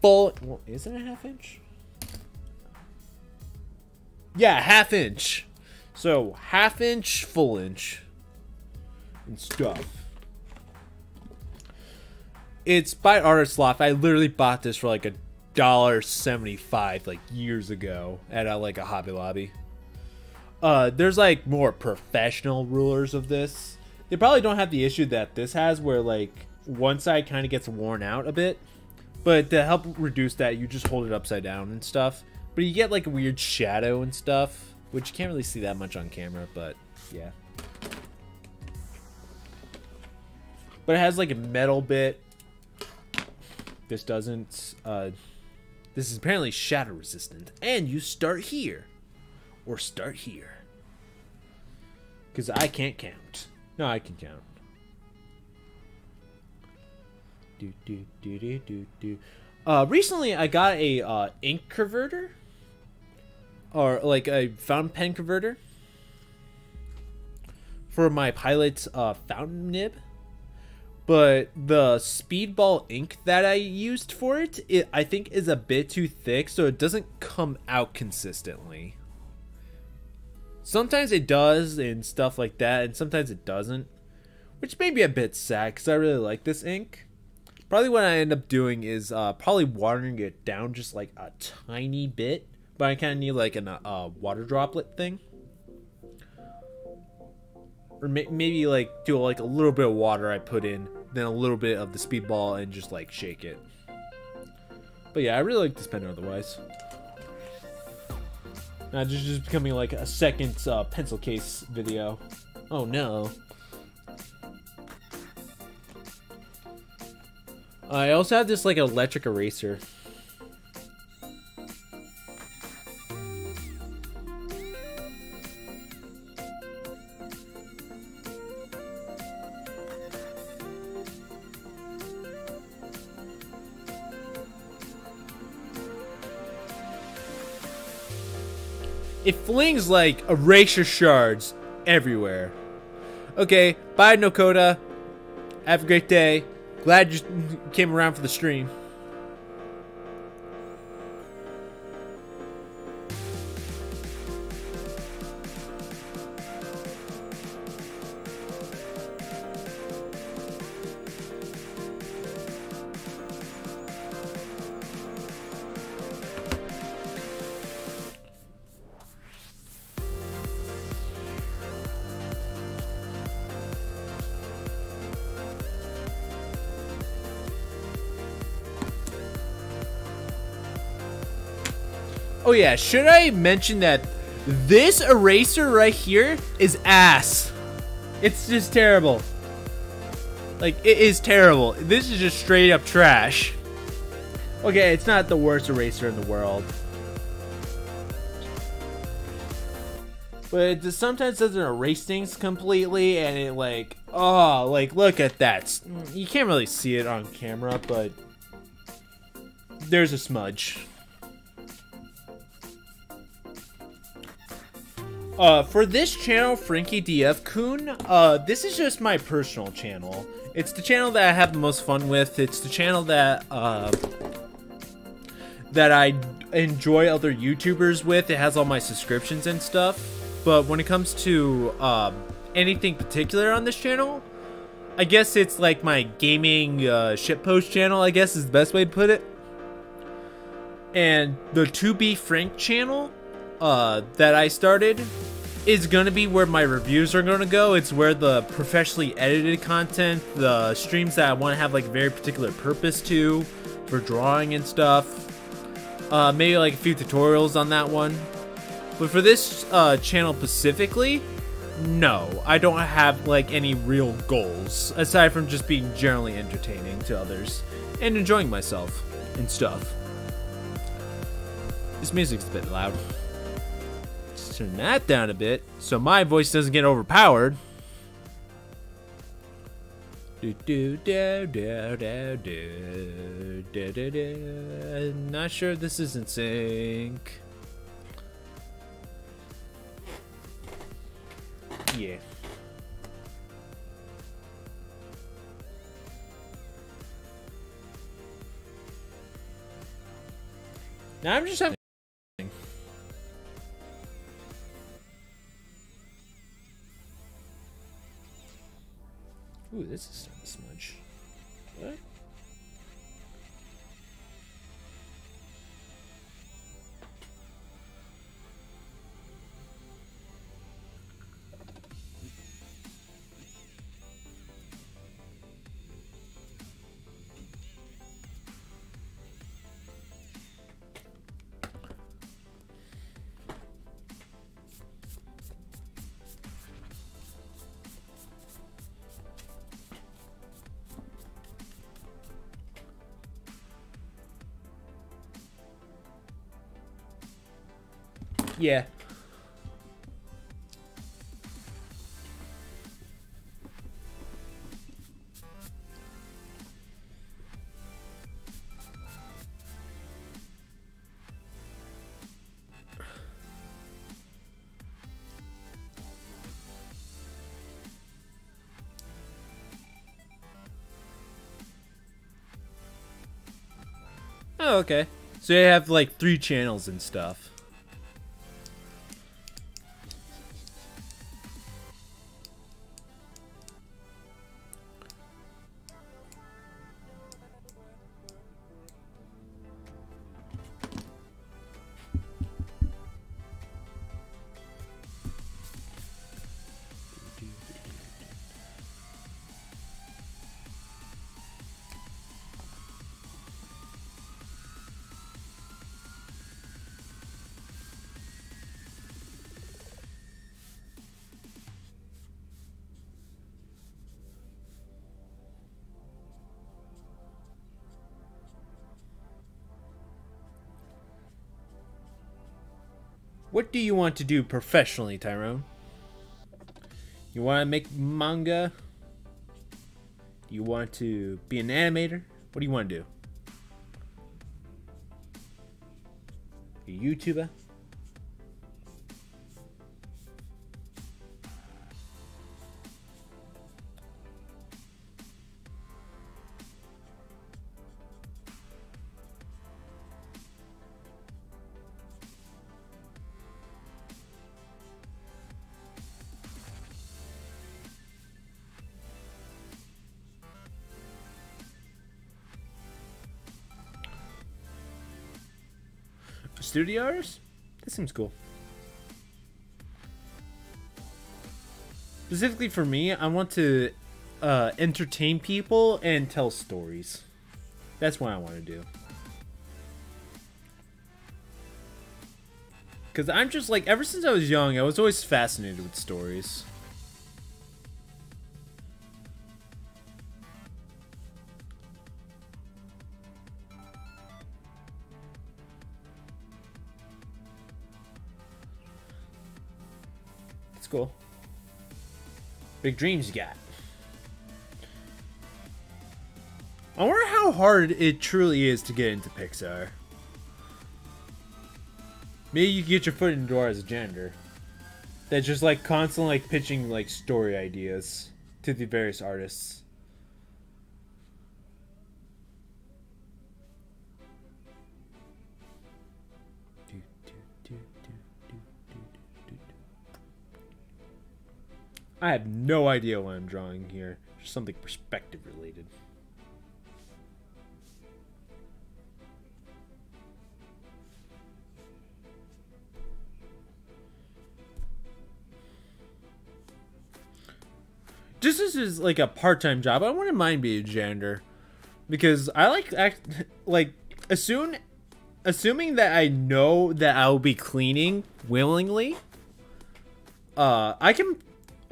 Full. Well, is it a half inch? Yeah, half inch. So half inch, full inch, and stuff. It's by Artist Loft. I literally bought this for like $1.75 like years ago at like a Hobby Lobby. There's like more professional rulers of this. They probably don't have the issue that this has, where like one side kind of gets worn out a bit. But to help reduce that, you just hold it upside down and stuff. But you get like a weird shadow and stuff, which you can't really see that much on camera, but yeah. But it has like a metal bit. This doesn't. This is apparently shatter resistant. And you start here. Or start here. Because I can't count. No, I can count. Recently I got a ink converter. Or like a fountain pen converter. For my Pilot's fountain nib. But the speedball ink that I used for it, I think is a bit too thick, so it doesn't come out consistently. Sometimes it does and stuff like that, and sometimes it doesn't. Which may be a bit sad, because I really like this ink. Probably what I end up doing is probably watering it down just like a tiny bit. But I kind of need like a water droplet thing. Or maybe like do like a little bit of water I put in, then a little bit of the speedball and just like shake it. But yeah, I really like this pen otherwise. Now this is just becoming like a second pencil case video. Oh no. I also have this like electric eraser. It flings like erasure shards everywhere. Okay, bye Nokota. Have a great day. Glad you came around for the stream. Oh yeah, should I mention that this eraser right here is ass? It's just terrible. Like, it is terrible. This is just straight up trash. Okay, it's not the worst eraser in the world. But it just sometimes doesn't erase things completely, and it like, oh, like look at that. You can't really see it on camera, but there's a smudge. For this channel, Frankie DF Kun, this is just my personal channel. It's the channel that I have the most fun with. It's the channel that, that I enjoy other YouTubers with. It has all my subscriptions and stuff. But when it comes to, anything particular on this channel, I guess it's like my gaming, shitpost channel, I guess is the best way to put it. And the To Be Frank channel, that I started is gonna be where my reviews are gonna go. It's where the professionally edited content, the streams that I want to have like a very particular purpose to, for drawing and stuff. Maybe like a few tutorials on that one. But for this channel specifically, no, I don't have like any real goals aside from just being generally entertaining to others and enjoying myself and stuff. This music's a bit loud. Turn that down a bit so my voice doesn't get overpowered. Not sure if this is in sync. Yeah. Now I'm just having. Ooh, this is starting to smudge. What? Yeah. Oh, okay. So you have like 3 channels and stuff. What do you want to do professionally, Tyrone? You want to make manga? You want to be an animator? What do you want to do? A YouTuber? Studio artist? That seems cool. Specifically for me, I want to entertain people and tell stories. That's what I want to do. Because I'm just like, ever since I was young, I was always fascinated with stories. Cool. Big dreams you got. I wonder how hard it truly is to get into Pixar. Maybe you can get your foot in the door as a janitor. That's just like constantly like pitching like story ideas to the various artists. I have no idea what I'm drawing here. Just something perspective related. This is like a part-time job. I wouldn't mind being a janitor because I like assuming that I know that I'll be cleaning willingly.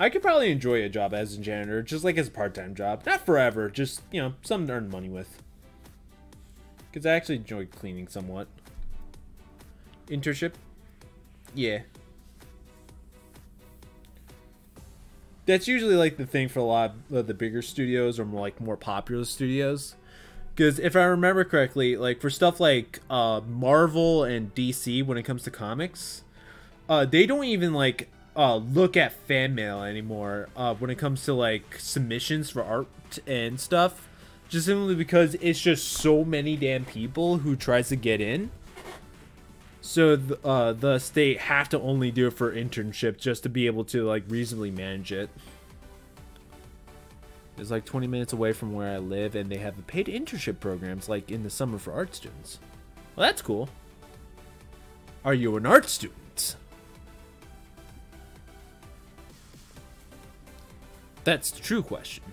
I could probably enjoy a job as a janitor, just like as a part-time job. Not forever, just, you know, something to earn money with. Because I actually enjoy cleaning somewhat. Internship? Yeah. That's usually like the thing for a lot of the bigger studios or more popular studios. Because if I remember correctly, like for stuff like Marvel and DC when it comes to comics, they don't even like look at fan mail anymore when it comes to like submissions for art and stuff, just simply because it's just so many damn people who tries to get in, so thus they have to only do it for internship just to be able to like reasonably manage it. It's like 20 minutes away from where I live, and they have the paid internship programs like in the summer for art students. Well, that's cool. Are you an art student? That's the true question.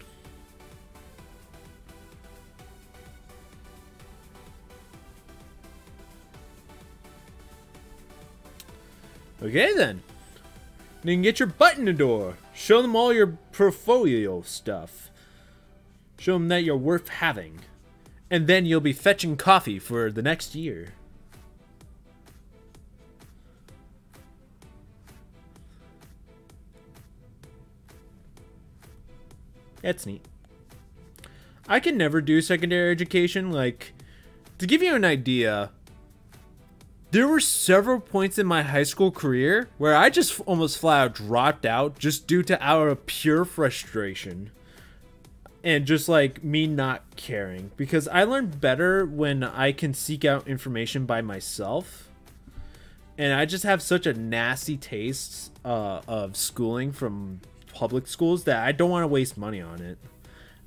Okay then. Then get your butt in the door. Show them all your portfolio stuff. Show them that you're worth having. And then you'll be fetching coffee for the next year. That's neat. I can never do secondary education. Like, to give you an idea, there were several points in my high school career where I just almost flat out dropped out just due to our pure frustration. And just like me not caring. Because I learned better when I can seek out information by myself. And I just have such a nasty taste of schooling from public schools that I don't want to waste money on it.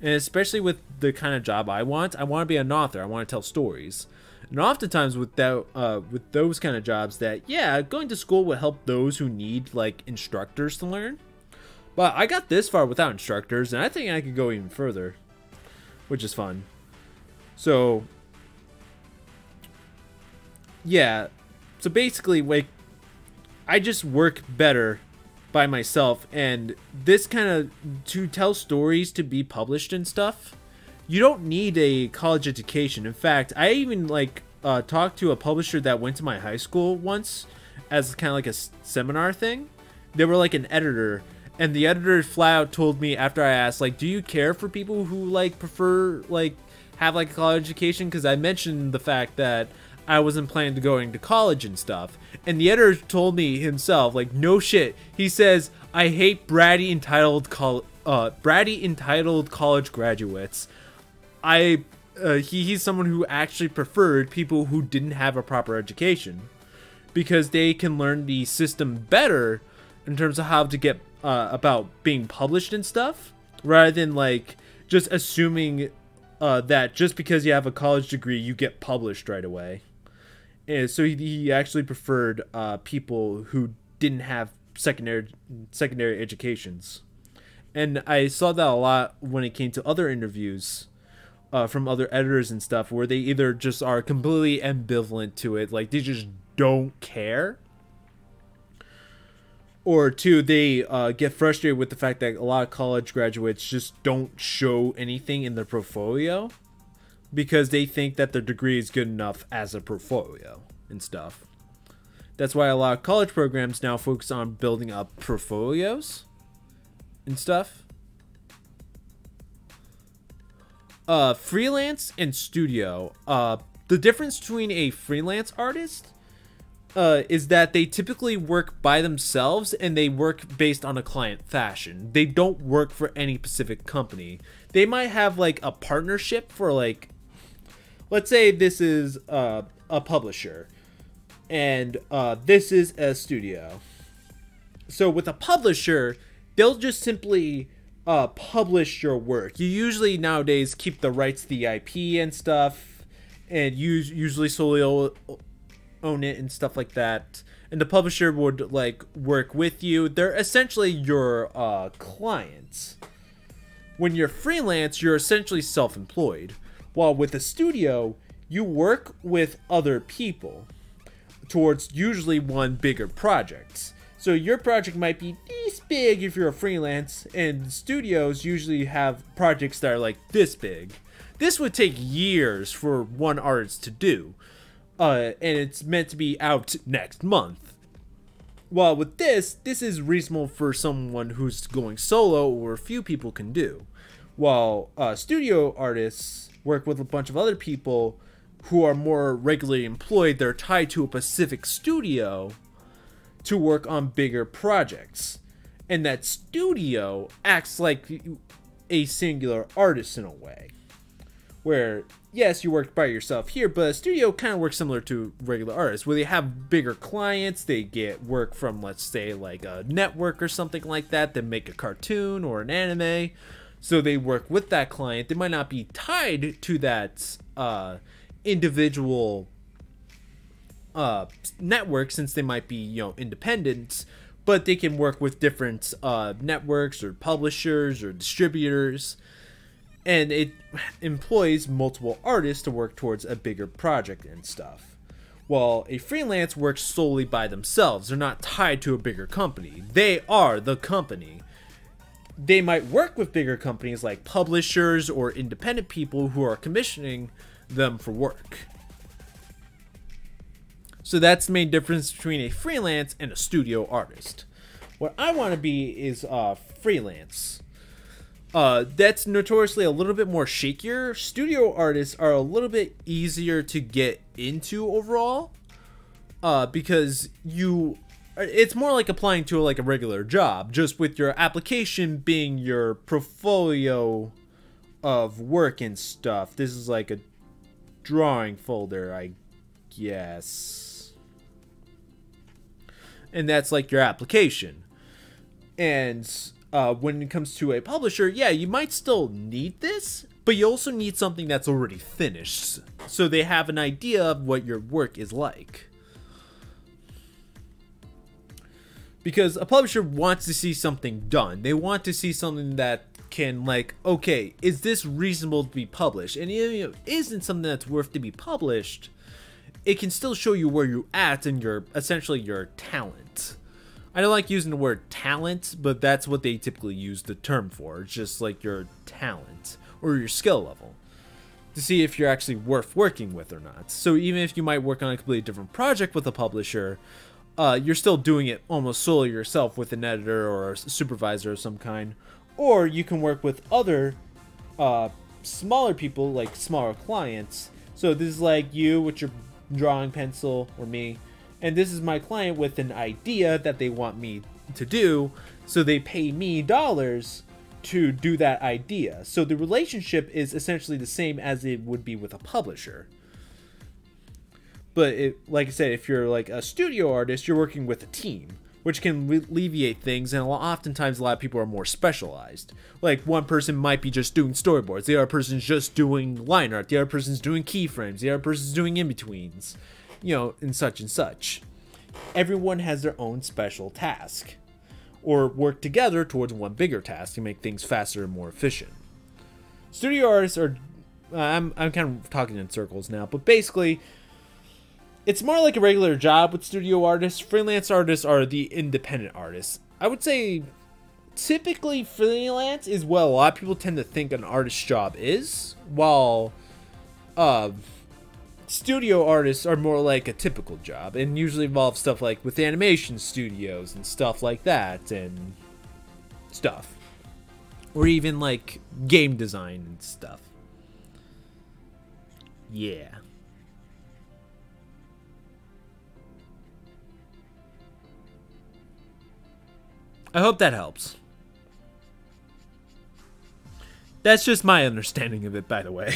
And especially with the kind of job I want to be an author. I want to tell stories. And oftentimes with those kind of jobs that, yeah, going to school would help those who need like instructors to learn. But I got this far without instructors, and I think I could go even further, which is fun. So, yeah. So basically, like, I just work better by myself, and this kind of, to tell stories to be published and stuff, you don't need a college education. In fact, I even like talked to a publisher that went to my high school once as kind of like a seminar thing. They were like an editor, and the editor flat out told me after I asked, like, do you care for people who like prefer like have like a college education? Because I mentioned the fact that I wasn't planning to going to college and stuff. And the editor told me himself, like, no shit. He says, I hate bratty entitled college graduates. He's someone who actually preferred people who didn't have a proper education, because they can learn the system better in terms of how to get about being published and stuff, rather than like just assuming that just because you have a college degree you get published right away. And so he actually preferred people who didn't have secondary educations. And I saw that a lot when it came to other interviews from other editors and stuff, where they either just are completely ambivalent to it, like they just don't care, or two, they get frustrated with the fact that a lot of college graduates just don't show anything in their portfolio, because they think that their degree is good enough as a portfolio and stuff. That's why a lot of college programs now focus on building up portfolios and stuff. Freelance and studio. The difference between a freelance artist is that they typically work by themselves, and they work based on a client fashion. They don't work for any specific company. They might have like a partnership for like, let's say this is a publisher, and this is a studio. So with a publisher, they'll just simply publish your work. You usually nowadays keep the rights to the IP and stuff, and usually solely own it and stuff like that. And the publisher would like work with you. They're essentially your clients. When you're freelance, you're essentially self-employed. While with a studio, you work with other people towards usually one bigger project. So your project might be this big if you're a freelance, and studios usually have projects that are like this big. This would take years for one artist to do, and it's meant to be out next month. While with this is reasonable for someone who's going solo or a few people can do. While studio artists work with a bunch of other people who are more regularly employed. They're tied to a specific studio to work on bigger projects. And that studio acts like a singular artist in a way. Where, yes, you work by yourself here, but a studio kind of works similar to regular artists, where they have bigger clients, they get work from, let's say, like a network or something like that, that make a cartoon or an anime. So they work with that client. They might not be tied to that individual network, since they might be, you know, independent, but they can work with different networks or publishers or distributors, and it employs multiple artists to work towards a bigger project and stuff. While a freelance works solely by themselves. They're not tied to a bigger company. They are the company. They might work with bigger companies like publishers or independent people who are commissioning them for work. So that's the main difference between a freelance and a studio artist. What I want to be is freelance. That's notoriously a little bit more shakier. Studio artists are a little bit easier to get into overall, because it's more like applying to like a regular job, just with your application being your portfolio of work and stuff. This is like a drawing folder, I guess, and that's like your application. And when it comes to a publisher, yeah, you might still need this, but you also need something that's already finished, so they have an idea of what your work is like. Because a publisher wants to see something done. They want to see something that can, like, okay, is this reasonable to be published? And if it isn't something that's worth to be published, it can still show you where you're at and essentially your talent. I don't like using the word talent, but that's what they typically use the term for. It's just like your talent or your skill level, to see if you're actually worth working with or not. So even if you might work on a completely different project with a publisher, you're still doing it almost solely yourself with an editor or a supervisor of some kind. Or you can work with other smaller people, like smaller clients. So this is like you with your drawing pencil, or me, and this is my client with an idea that they want me to do, so they pay me dollars to do that idea. So the relationship is essentially the same as it would be with a publisher. But like I said, if you're like a studio artist, you're working with a team, which can alleviate things, and oftentimes a lot of people are more specialized. Like, one person might be just doing storyboards, the other person's just doing line art, the other person's doing keyframes, the other person's doing in-betweens, you know, and such. Everyone has their own special task, or work together towards one bigger task to make things faster and more efficient. Studio artists are, I'm kind of talking in circles now, but basically, it's more like a regular job with studio artists. Freelance artists are the independent artists. I would say typically freelance is what a lot of people tend to think an artist's job is, while studio artists are more like a typical job, and usually involve stuff like with animation studios and stuff like that, and stuff, or even like game design and stuff. Yeah. I hope that helps. That's just my understanding of it, by the way.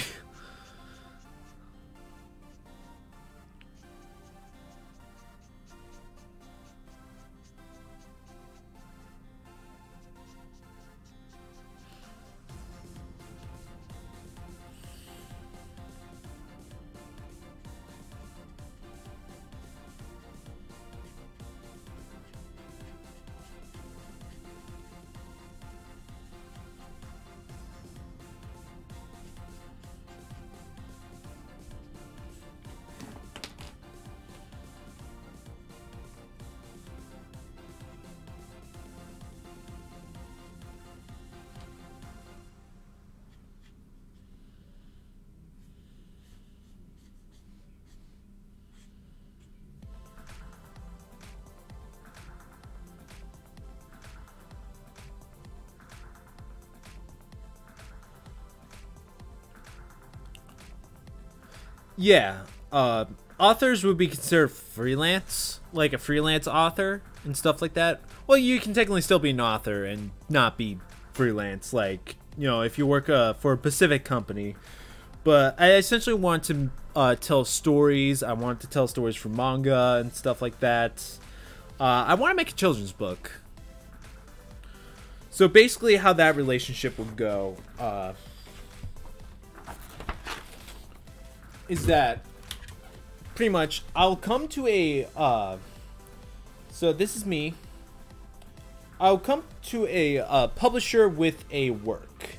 Yeah, authors would be considered freelance, like a freelance author and stuff like that. Well, you can technically still be an author and not be freelance, like, you know, if you work for a Pacific company. But I essentially want to tell stories. I want to tell stories for manga and stuff like that. I want to make a children's book. So basically how that relationship would go is that pretty much I'll come to a so this is me. I'll come to a publisher with a work.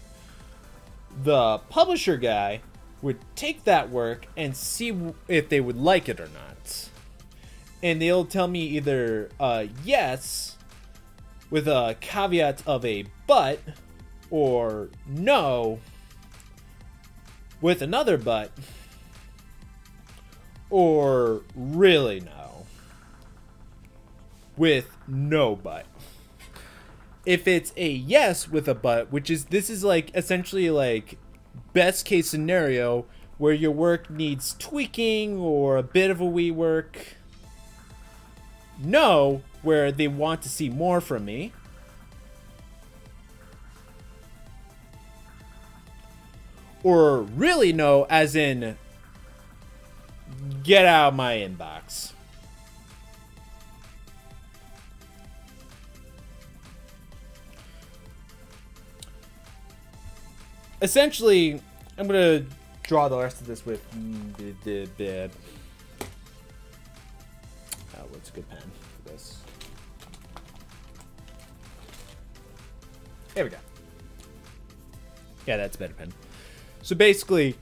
The publisher guy would take that work and see if they would like it or not, and they'll tell me either yes with a caveat of a but, or no with another but, or really no with no but. if it's a yes with a but, which is, this is like essentially like best case scenario where your work needs tweaking or a bit of a rework. No, where they want to see more from me. Or really no, as in, get out of my inbox. Essentially, I'm going to draw the rest of this with what's a good pen for this? There we go. Yeah, that's a better pen. So basically,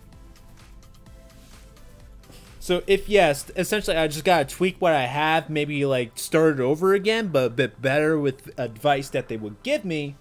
so if yes, essentially I just gotta tweak what I have, maybe like start it over again, but a bit better with advice that they would give me.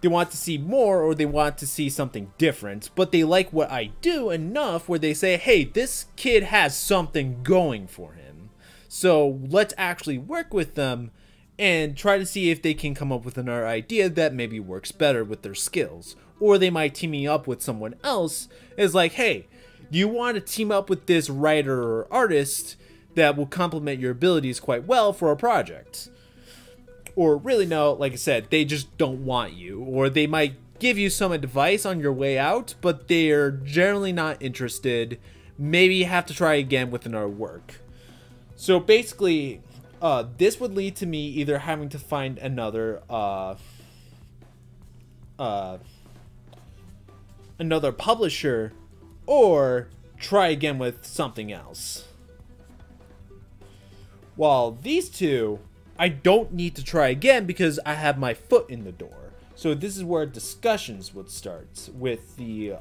They want to see more, or they want to see something different, but they like what I do enough where they say, hey, this kid has something going for him. So let's actually work with them and try to see if they can come up with another idea that maybe works better with their skills. Or they might team me up with someone else. It's like, hey, do you want to team up with this writer or artist that will complement your abilities quite well for a project? Or really no, like I said, they just don't want you. Or they might give you some advice on your way out, but they're generally not interested. Maybe you have to try again with another work. So basically, this would lead to me either having to find another publisher, or try again with something else. While these two, I don't need to try again because I have my foot in the door. So this is where discussions would start with the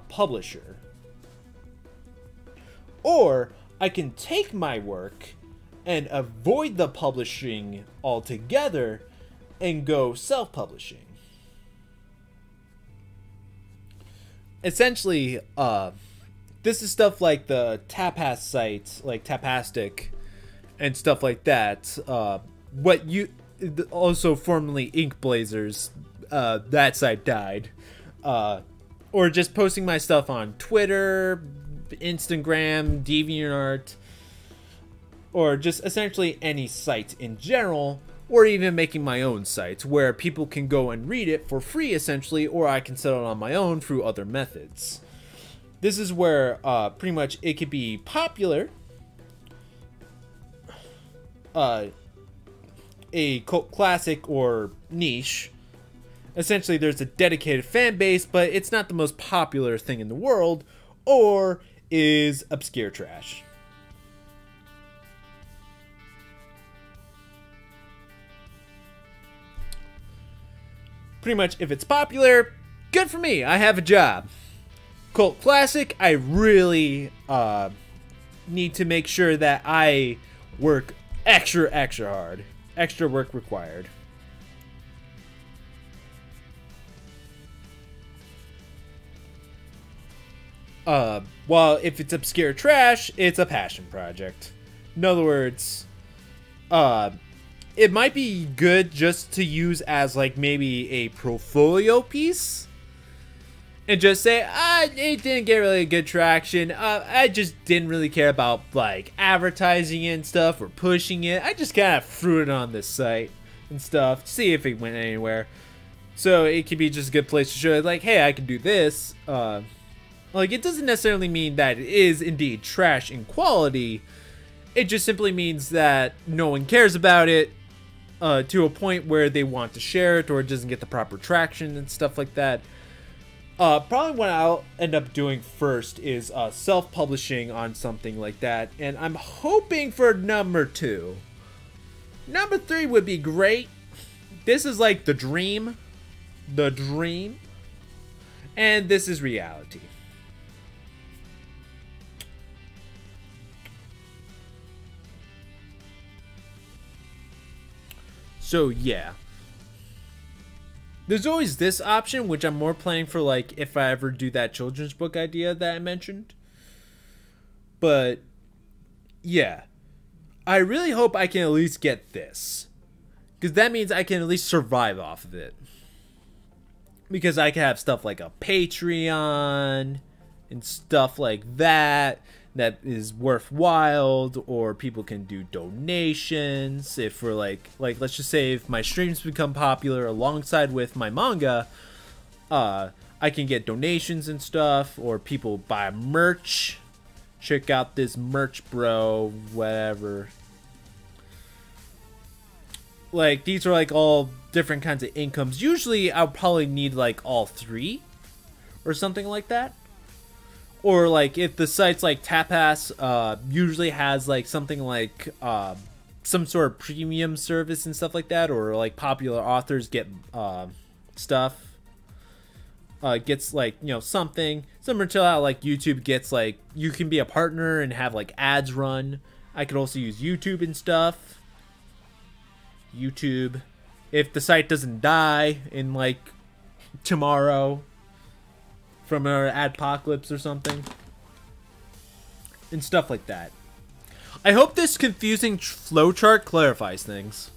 publisher. Or I can take my work and avoid the publishing altogether and go self-publishing. Essentially, this is stuff like the Tapas sites, like Tapastic and stuff like that. What you also formerly Ink Blazers, that site died. Or just posting my stuff on Twitter, Instagram, DeviantArt, or just essentially any site in general, or even making my own sites where people can go and read it for free essentially, or I can sell it on my own through other methods. This is where pretty much it could be popular, a cult classic, or niche. Essentially there's a dedicated fan base, but it's not the most popular thing in the world, or is obscure trash. Pretty much, if it's popular, good for me, I have a job. Cult classic, I really need to make sure that I work extra hard. Extra work required. While if it's obscure trash, it's a passion project. In other words, it might be good just to use as like maybe a portfolio piece. And just say, it didn't get really good traction. I just didn't really care about like advertising it and stuff or pushing it. I just kind of threw it on this site and stuff, see if it went anywhere. So it could be just a good place to show like, hey, I can do this. Like, it doesn't necessarily mean that it is indeed trash in quality. It just simply means that no one cares about it to a point where they want to share it, or it doesn't get the proper traction and stuff like that. Probably what I'll end up doing first is self-publishing on something like that, and I'm hoping for number 2. Number 3 would be great. This is like the dream, and this is reality. So yeah. There's always this option, which I'm more planning for, like, if I ever do that children's book idea that I mentioned. But, yeah. I really hope I can at least get this. Because that means I can at least survive off of it. Because I can have stuff like a Patreon and stuff like that is worthwhile, or people can do donations. If we're like let's just say if my streams become popular alongside with my manga, I can get donations and stuff, or people buy merch. Check out this merch, bro, whatever. Like, these are like all different kinds of incomes. Usually I'll probably need like all three or something like that. Or like if the site's like Tapas, usually has like something like some sort of premium service and stuff like that, or like popular authors get stuff. Gets like, you know, something similar to how like YouTube gets like, you can be a partner and have like ads run. I could also use YouTube and stuff. YouTube, if the site doesn't die in like tomorrow from an adpocalypse or something, and stuff like that. I hope this confusing flowchart clarifies things.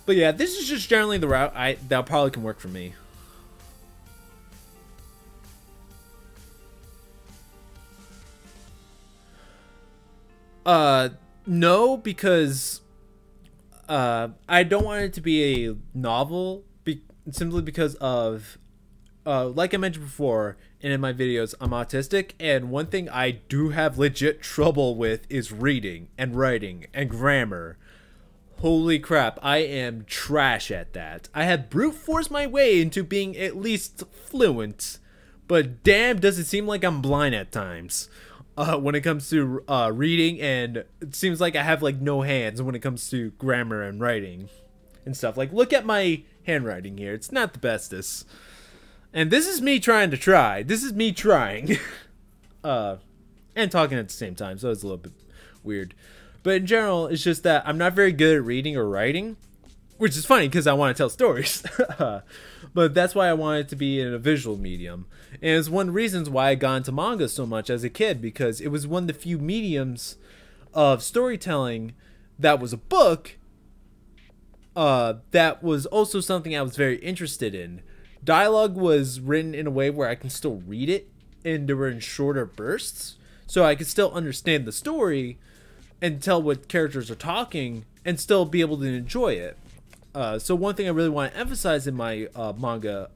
But yeah, this is just generally the route that probably can work for me. No, because I don't want it to be a novel, simply because of like I mentioned before and in my videos, I'm autistic, and one thing I do have legit trouble with is reading and writing and grammar. Holy crap, I am trash at that. I have brute forced my way into being at least fluent, but damn does it seem like I'm blind at times when it comes to reading, and it seems like I have like no hands when it comes to grammar and writing and stuff. Like, look at my handwriting here. It's not the bestest. And this is me trying to try. This is me trying. And talking at the same time, so it's a little bit weird. But in general, it's just that I'm not very good at reading or writing, which is funny because I want to tell stories. But that's why I wanted it to be in a visual medium. And it's one of the reasons why I got into manga so much as a kid, because it was one of the few mediums of storytelling that was a book that was also something I was very interested in. Dialogue was written in a way where I can still read it, and they were in shorter bursts, so I could still understand the story and tell what characters are talking and still be able to enjoy it. So one thing I really want to emphasize in my manga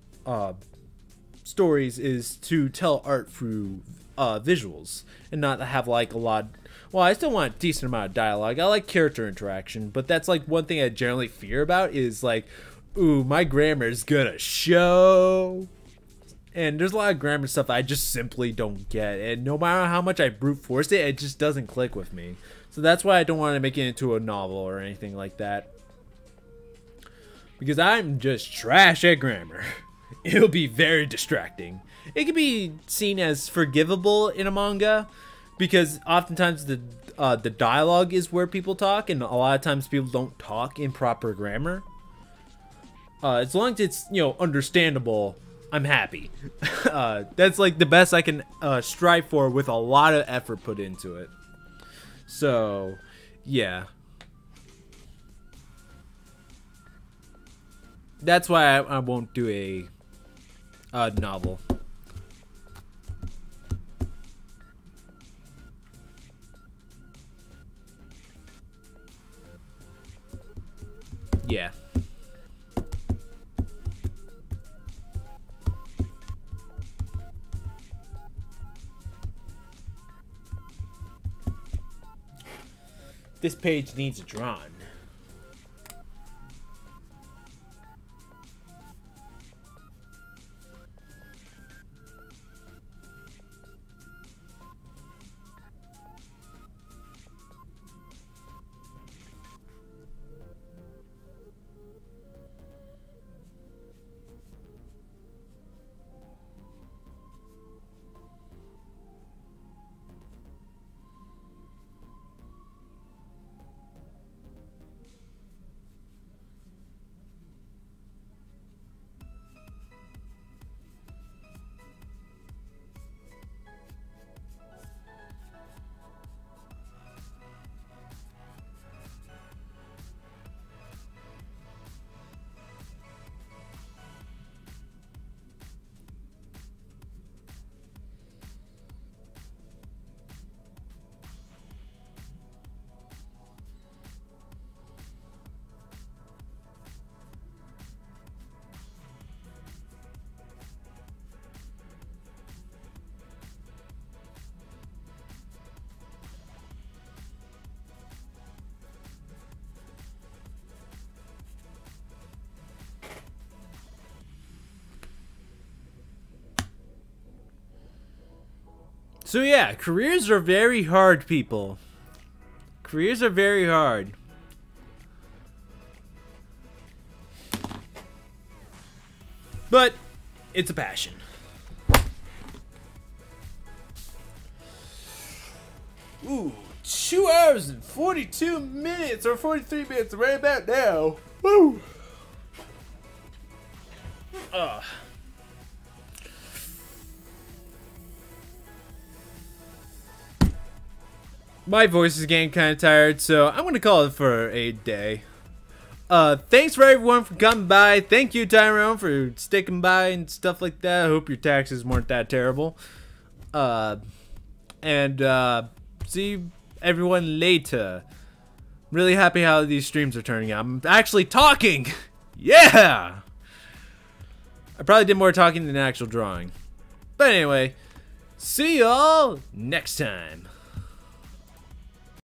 stories is to tell art through visuals and not have like a lot. Well, I still want a decent amount of dialogue. I like character interaction, but that's like one thing I generally fear about is like, ooh, my grammar's gonna show. And there's a lot of grammar stuff I just simply don't get, and no matter how much I brute force it, it just doesn't click with me. So that's why I don't want to make it into a novel or anything like that, because I'm just trash at grammar. It'll be very distracting. It can be seen as forgivable in a manga, because oftentimes the dialogue is where people talk, and a lot of times people don't talk in proper grammar. As long as it's, you know, understandable, I'm happy. That's like the best I can strive for with a lot of effort put into it. So, yeah. That's why I won't do a novel. Yeah. This page needs drawn. So yeah, careers are very hard, people. Careers are very hard. But it's a passion. Ooh, 2 hours and 42 minutes or 43 minutes right about now. Woo! My voice is getting kind of tired, so I'm gonna call it for a day. Thanks for everyone for coming by. Thank you, Tyrone, for sticking by and stuff like that. I hope your taxes weren't that terrible. See everyone later. Really happy how these streams are turning out. I'm actually talking. Yeah. I probably did more talking than actual drawing. But anyway, see y'all next time.